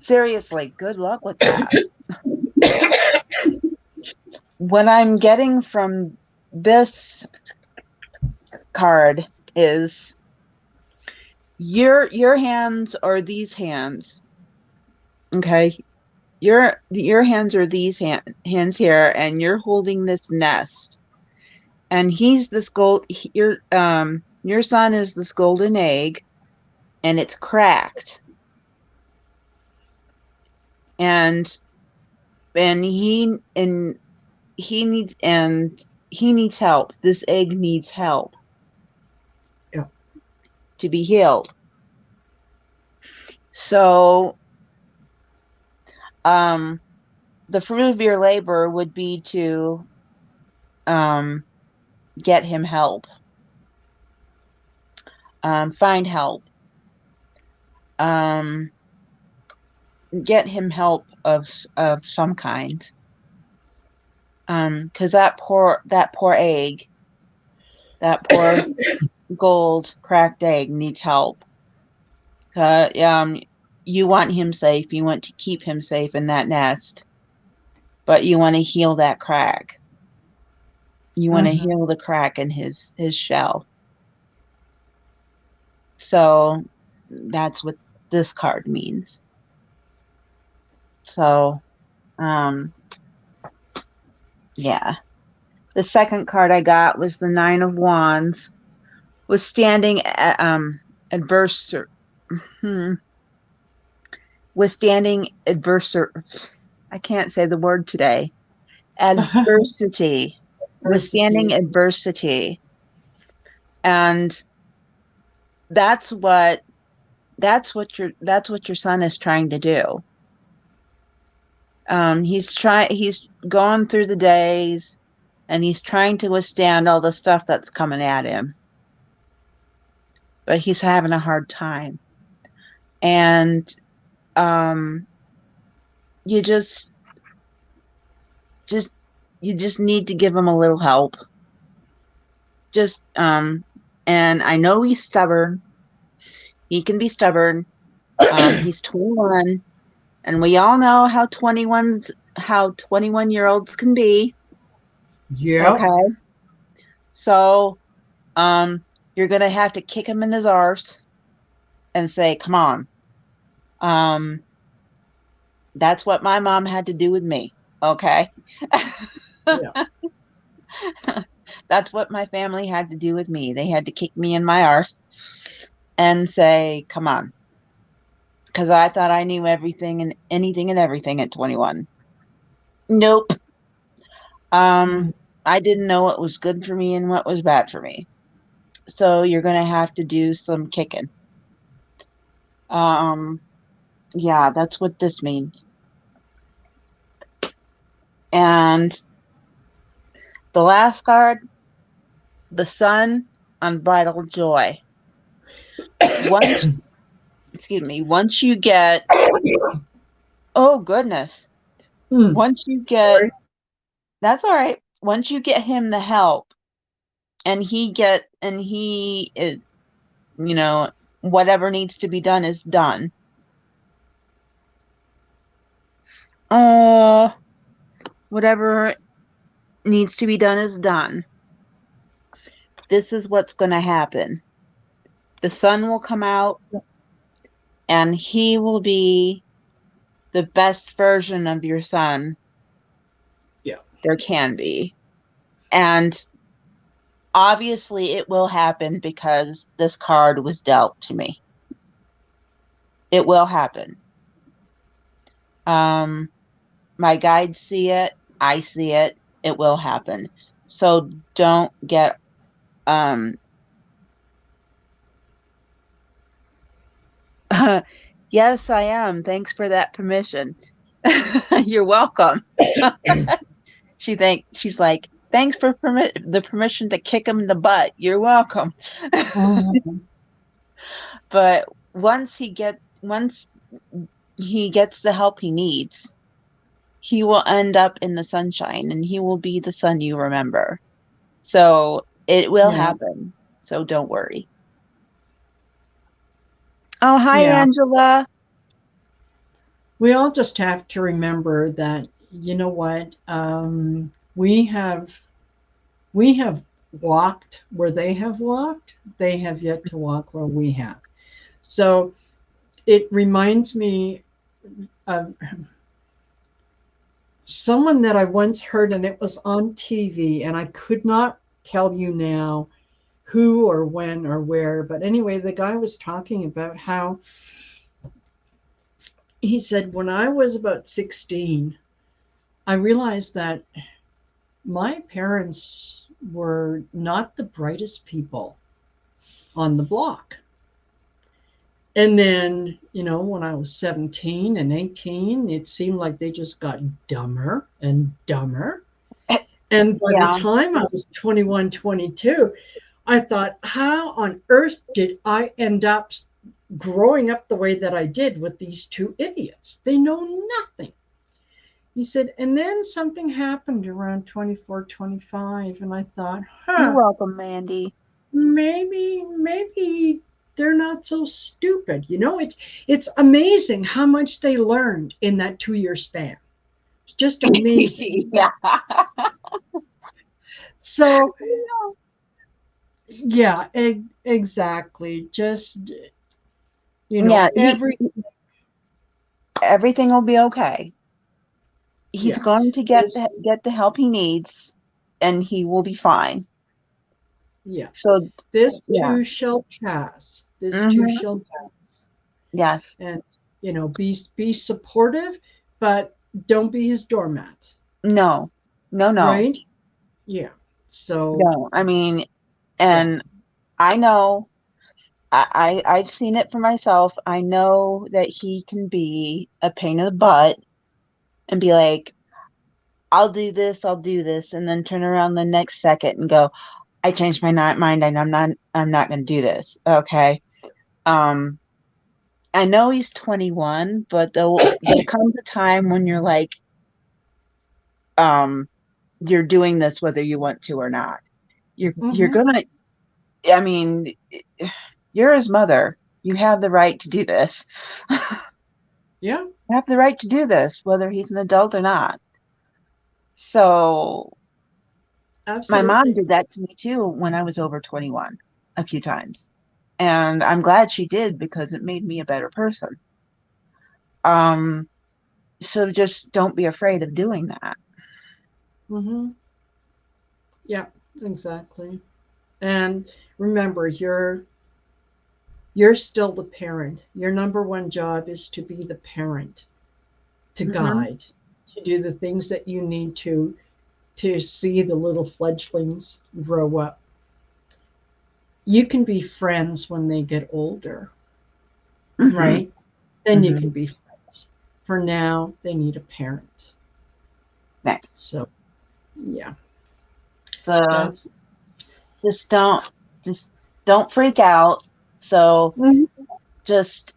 Seriously, good luck with that. What I'm getting from this card is your hands are these hands. Okay. Your hands are these hands here, and you're holding this nest. And he's this your son is this golden egg, and it's cracked. And and and he needs help. This egg needs help Yeah. to be healed. So, um, the fruit of your labor would be to um, get him help, find help, um, get him help of some kind. Because that poor egg, that poor gold cracked egg needs help. You want him safe. You want to keep him safe in that nest, but you want to heal that crack. You want to Mm-hmm. heal the crack in his shell. So that's what this card means. So, um, yeah. The second card I got was the Nine of Wands, withstanding adversar hmm, withstanding adversar I can't say the word today. Adversity. Withstanding Diversity. adversity. And that's what that's what your son is trying to do. He's gone through the days and he's trying to withstand all the stuff that's coming at him, but he's having a hard time. And um you just you just need to give him a little help. Just and I know he's stubborn. He can be stubborn. He's 21 and we all know how 21-year-olds can be. Yep. Okay. So you're gonna have to kick him in his arse and say, come on. Um, that's what my mom had to do with me. Okay. Yeah. That's what my family had to do with me. They had to kick me in my arse and say, come on. Because I thought I knew everything and anything and everything at 21. Nope. Mm. Um, I didn't know what was good for me and what was bad for me. So you're gonna have to do some kicking. Um, yeah, that's what this means. And The last card, the sun, unbridled joy. Once, excuse me, once you get, oh goodness, Hmm. once you get, Sorry. that's all right. Once you get him the help and he is, you know, whatever needs to be done is done. Oh, whatever needs to be done is done. This is what's going to happen. The sun will come out and he will be the best version of your son Yeah. there can be. And obviously it will happen because this card was dealt to me. It will happen. Um, my guides see it. I see it. It will happen. So don't get, um, yes, I am. Thanks for that permission. You're welcome. She's like, thanks for the permission to kick him in the butt. You're welcome. Mhm. But once he gets the help he needs, he will end up in the sunshine and he will be the son you remember. So it will Yeah. happen. So don't worry. Oh, hi, Yeah. Angela. We all just have to remember that, you know what? We have walked where they have walked. They have yet to walk where we have. So it reminds me of someone that I once heard, and it was on TV, and I could not tell you now who or when or where. But anyway, the guy was talking about how he said, when I was about 16, I realized that my parents were not the brightest people on the block. And then, when I was 17 and 18, it seemed like they just got dumber and dumber. And by the Yeah, time I was 21, 22, I thought, how on earth did I end up growing up the way that I did with these two idiots? They know nothing. He said, and then something happened around 24, 25, and I thought, you're huh, welcome, Mandy. maybe they're not so stupid. It's amazing how much they learned in that 2 year span. It's just amazing. Yeah. So yeah, exactly. Just Yeah, every everything will be okay. He's yeah. going to This get the help he needs and he will be fine. yeah. So, This yeah. too shall pass. This too Hmm. shall pass. Yes. And be supportive, but don't be his doormat. No. No, no. Right? Yeah. So No. I mean, yeah. and I know I've seen it for myself. I know that he can be a pain in the butt and be like, I'll do this, and then turn around the next second and go, I changed my mind and I'm not gonna do this. Okay. Um, I know he's 21, but there comes a time when you're like, um, you're doing this whether you want to or not. You're Hmm. gonna, I mean, you're his mother. You have the right to do this. Yeah, You have the right to do this, whether he's an adult or not. So my mom absolutely. did that to me too when I was over 21 a few times. And I'm glad she did because it made me a better person. Um, so just don't be afraid of doing that. Hmm. Yeah, exactly. And remember, you're still the parent. Your number one job is to be the parent, to Hmm. guide, to do the things that you need to see the little fledglings grow up. You can be friends when they get older, Hmm. right? Then you Hmm. can be friends. For now, they need a parent. Right. So, yeah. So That's just don't just don't freak out. So mm-hmm. just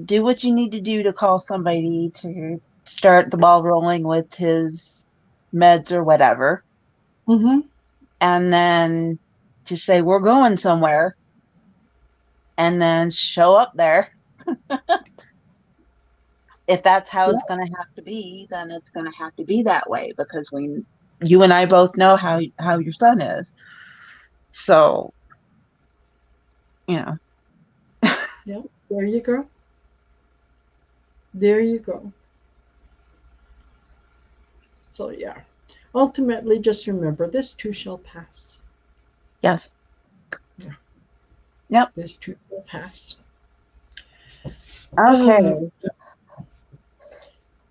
do what you need to do to call somebody to start the ball rolling with his meds or whatever. Mm-hmm. And then just say, we're going somewhere. And then show up there. If that's how Yeah, it's going to have to be, then it's going to have to be that way because you and I both know how your son is. So, you know, yeah. There you go. There you go. So yeah. Ultimately, just remember this too shall pass. yes. Yeah, Yep. this too shall pass. Okay. Oh,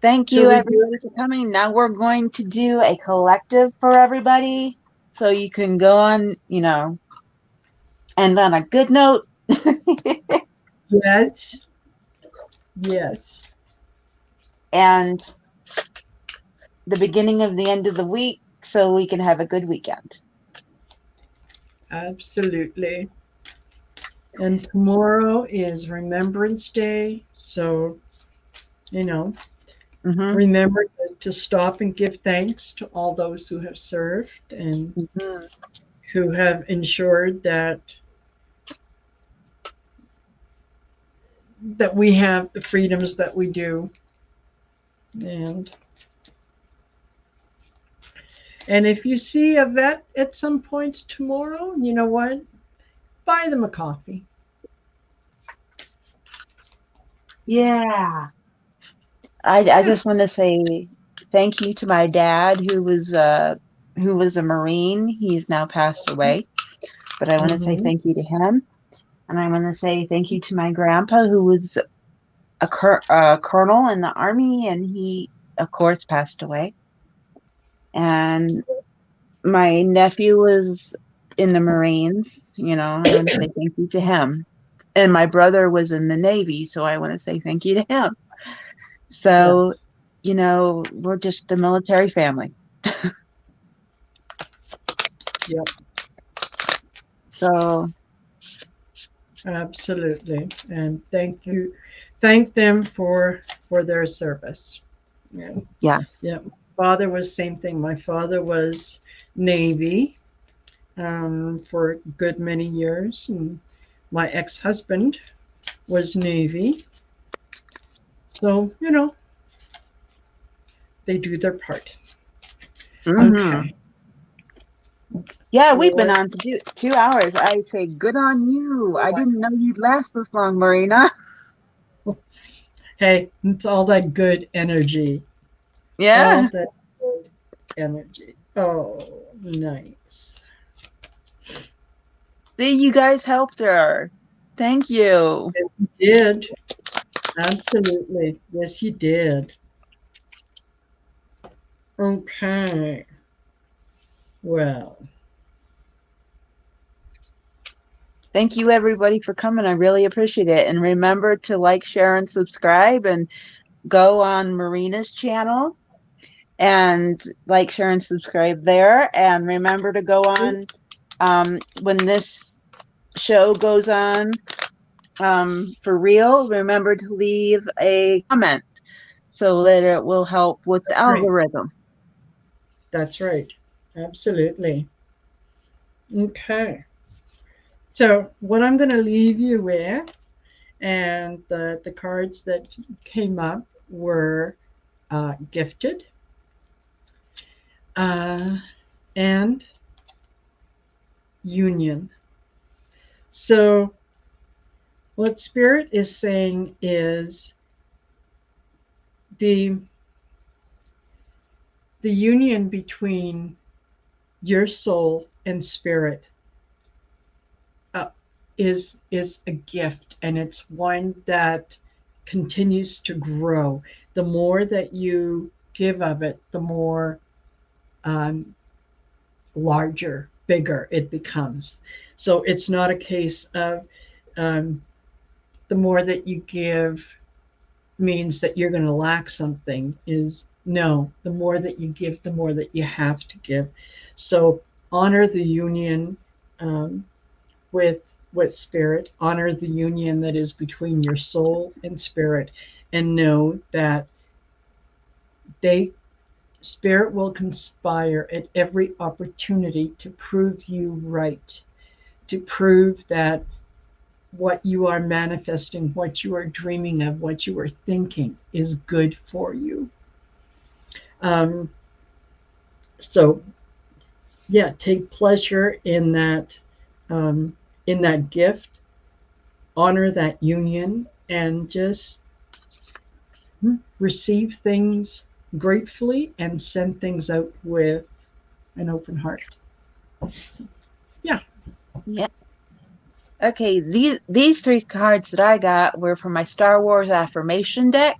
Thank shall you, we do everybody, for coming. Now we're going to do a collective for everybody. So you can go on, end on a good note. it? Yes. Yes. And the beginning of the end of the week so we can have a good weekend. Absolutely. And tomorrow is Remembrance Day. So, you know, Hmm. remember to stop and give thanks to all those who have served and Hmm. who have ensured that we have the freedoms that we do. And and if you see a vet at some point tomorrow, you know what? Buy them a coffee. Yeah. I Yeah. just want to say thank you to my dad who was a Marine. He's now passed away, but I want to say Mm-hmm. thank you to him. And I want to say thank you to my grandpa who was a colonel in the army and he of course passed away. And my nephew was in the Marines, I want to say thank you to him. And my brother was in the Navy, so I want to say thank you to him. So, Yes. we're just the military family. Yep. So, Absolutely. And thank them for their service. Yeah. yes. Yeah. Father was same thing. My father was Navy for a good many years, and my ex-husband was Navy. So they do their part. Hmm. Okay. Yeah, we've been Well, on to 2 hours. I say good on you. I didn't know you'd last this long, Marina. hey, it's all that good energy. All Yeah. that good energy. Oh, nice. See, you guys helped her. Thank you. Yes, you did. Absolutely. Yes, you did. Okay. Well, Thank you, everybody, for coming. I really appreciate it. And remember to like, share, and subscribe, and go on Marina's channel and like, share, and subscribe there. And remember to go on when this show goes on for real. Remember to leave a comment so that it will help with the that's right. algorithm. That's right. Absolutely. Okay. So, what I'm going to leave you with, and the cards that came up were gifted uh, and union. So, what Spirit is saying is the the union between your soul and spirit uh, is a gift, and it's one that continues to grow. The more that you give of it, the more um, larger, bigger it becomes. So it's not a case of um, the more that you give means that you're going to lack something. Is no, the more that you give, the more that you have to give. So honor the union um, with spirit, honor the union that is between your soul and spirit, and know that they spirit will conspire at every opportunity to prove you right, to prove that what you are manifesting, what you are dreaming of, what you are thinking is good for you. Um, so yeah, take pleasure um, in that gift, honor that union, and just receive things gratefully and send things out with an open heart. So, yeah. Yeah. Okay, these three cards that I got were from my Star Wars affirmation deck.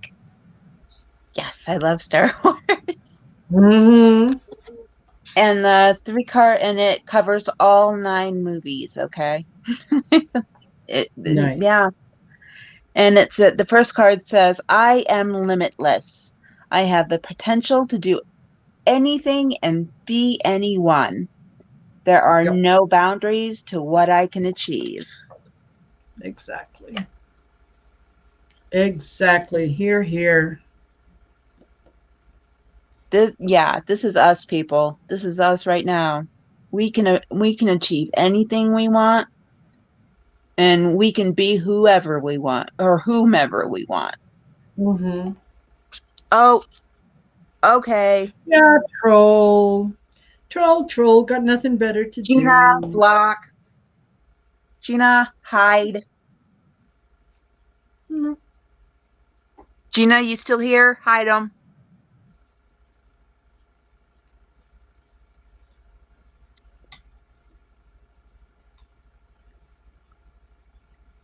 Yes, I love Star Wars. Mm-hmm. And the three card and it covers all nine movies, okay? Nice. Yeah. And the first card says, I am limitless. I have the potential to do anything and be anyone. There are Yep. no boundaries to what I can achieve. Exactly. Exactly. Here, here. This is us, people. This is us right now. We can achieve anything we want, and we can be whoever we want or whomever we want. Mm-hmm. Oh, okay. Yeah, troll. Troll, troll. Got nothing better to Gina, do. block. Gina, hide. Mm. Gina, you still here? Hide them.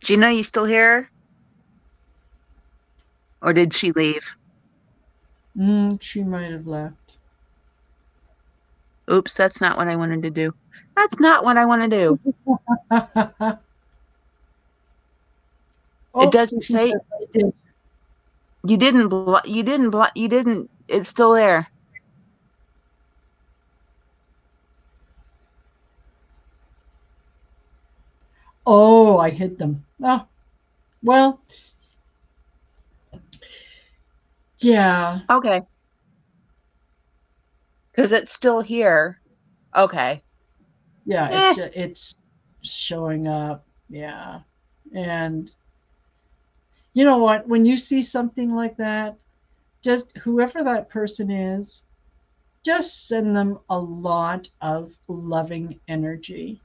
Gina, you still here? Or did she leave? She might have left. Oops, that's not what I wanted to do. That's not what I want to do. It Oh, doesn't she says say I did. you didn't, it's still there. Oh, I hid them. Ah, well, yeah. Okay. Because it's still here. Okay. Yeah, Eh, it's showing up. Yeah. And you know what? When you see something like that, just whoever that person is, just send them a lot of loving energy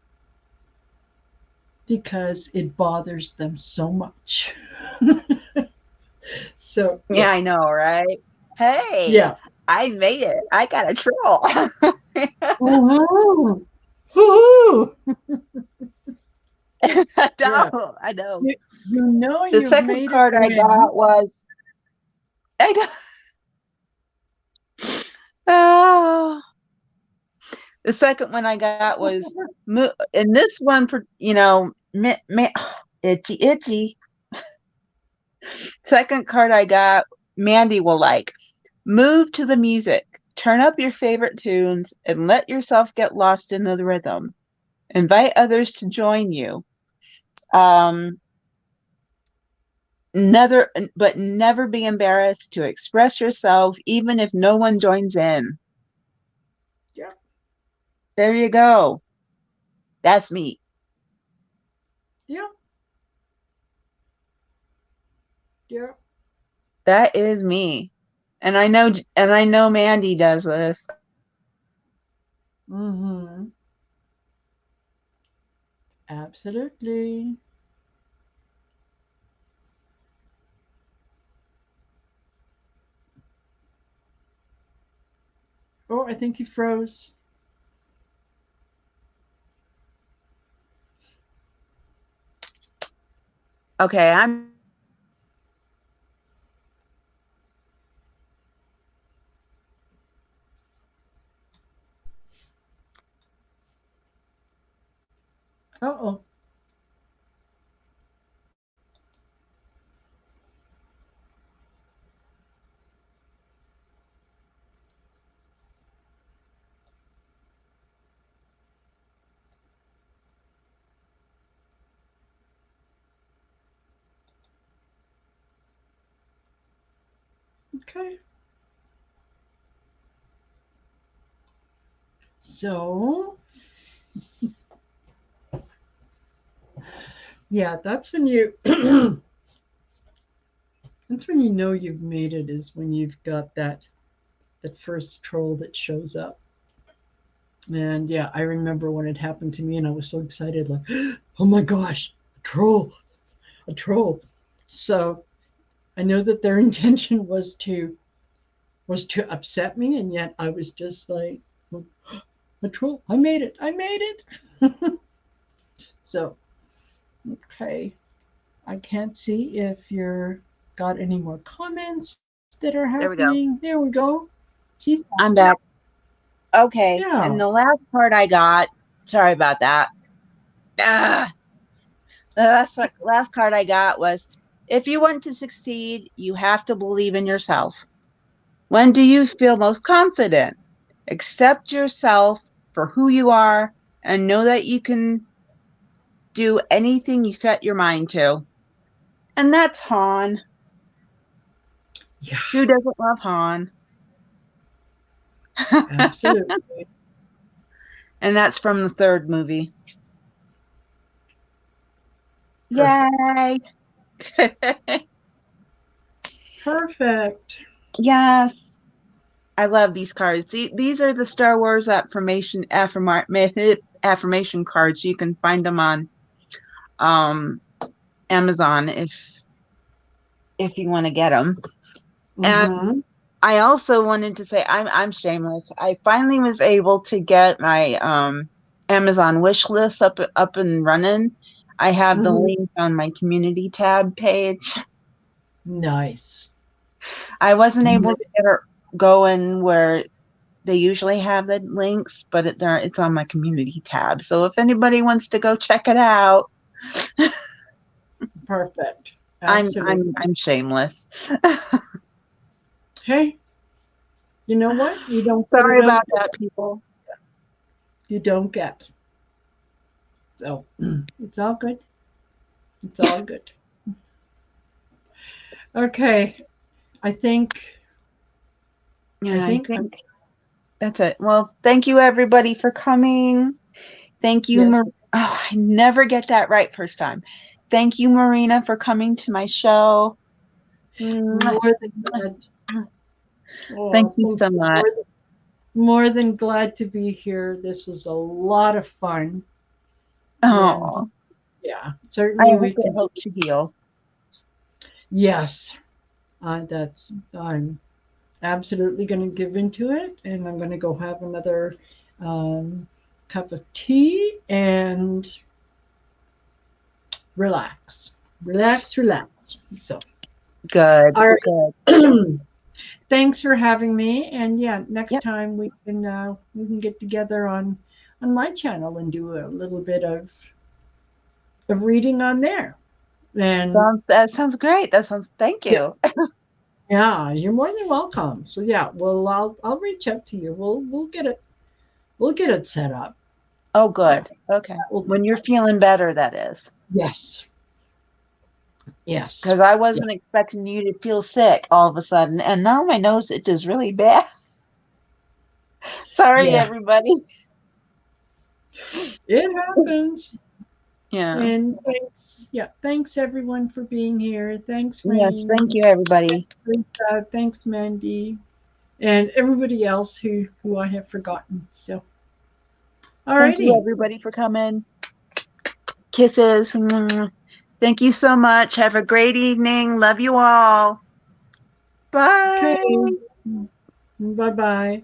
because it bothers them so much. So, yeah, yeah. I know, right? Hey, Yeah. I made it. I got a troll. Woohoo! Woohoo! I Yeah. know. I know. You know The you've second made a card I win. got was I know. Oh, the second one I got was and this one for itchy itchy. Second card I got, Mandy will like. Move to the music. Turn up your favorite tunes and let yourself get lost in the rhythm. Invite others to join you. Um, never be embarrassed to express yourself, even if no one joins in. Yeah. There you go. That's me. Yeah. Yeah. That is me. And I know Mandy does this. Mm-hmm. Absolutely. Oh, I think you froze. Okay, I'm Uh-oh. Okay. So, yeah, that's when you that's when you know you've made it is when you've got that first troll that shows up. And yeah, I remember when it happened to me and I was so excited like, "Oh my gosh, a troll, a troll." So, I know that their intention was to upset me and yet I was just like, "Oh, a troll. I made it. I made it." So, okay. I can't see if you're got any more comments that are There we happening. go. There we go. She's back. I'm back. Okay. Yeah. And the last part I got, sorry about that. Ah, the last card I got was, if you want to succeed, you have to believe in yourself. When do you feel most confident? Accept yourself for who you are and know that you can do anything you set your mind to. And that's Han. Yeah, Who doesn't love Han? absolutely. And that's from the third movie. Perfect. Yay! Perfect. Yes, I love these cards. These are the Star Wars affirmation cards. You can find them on um, Amazon if you want to get them. And Mm-hmm. I also wanted to say I'm shameless. I finally was able to get my Amazon wish list up and running. I have the Mm-hmm. link on my community tab page. Nice. I wasn't able to Nice. get it going where they usually have the links, but it's on my community tab. So if anybody wants to go check it out, Perfect. I'm Absolutely. I'm I'm shameless. Hey, you know what? You don't put Sorry it out about there, that, people. you don't get. So it's all good. It's all good. Okay. I think I Yeah, I think I'm think that's it. Well, thank you everybody for coming. Thank you, yes, Oh, I never get that right first time. Thank you, Marina, for coming to my show. Mwah, more than mwah, glad. mwah. Thank Oh, you thank so you. much. More than glad to be here. This was a lot of fun. And Oh, yeah, I certainly we hope it can do. helps you heal. Yes, that's I'm absolutely going to give into it, and I'm going to go have another um, cup of tea and relax, relax, relax. So, Good, all good. right. Thanks for having me. And yeah, next Yep. time we can get together on my channel and do a little bit of reading on there. And That sounds great. Thank yeah, you. yeah, you're more than welcome. So yeah, well, I'll reach out to you. We'll get it set up. Oh, So good. Okay. that will be When you're feeling better, that is. yes, yes, Because I yeah, wasn't expecting you to feel sick all of a sudden. And now my nose itches really bad. Sorry, yeah. everybody. It happens. Yeah. And thanks, yeah, thanks everyone for being here. Thanks, Yes. Rain. Thank you, everybody. Thanks, Lisa. Thanks, Mandy, and everybody else who I have forgotten. So, Thank you, alrighty. everybody, for coming. Kisses. Thank you so much. Have a great evening. Love you all. Okay. Bye. Bye bye.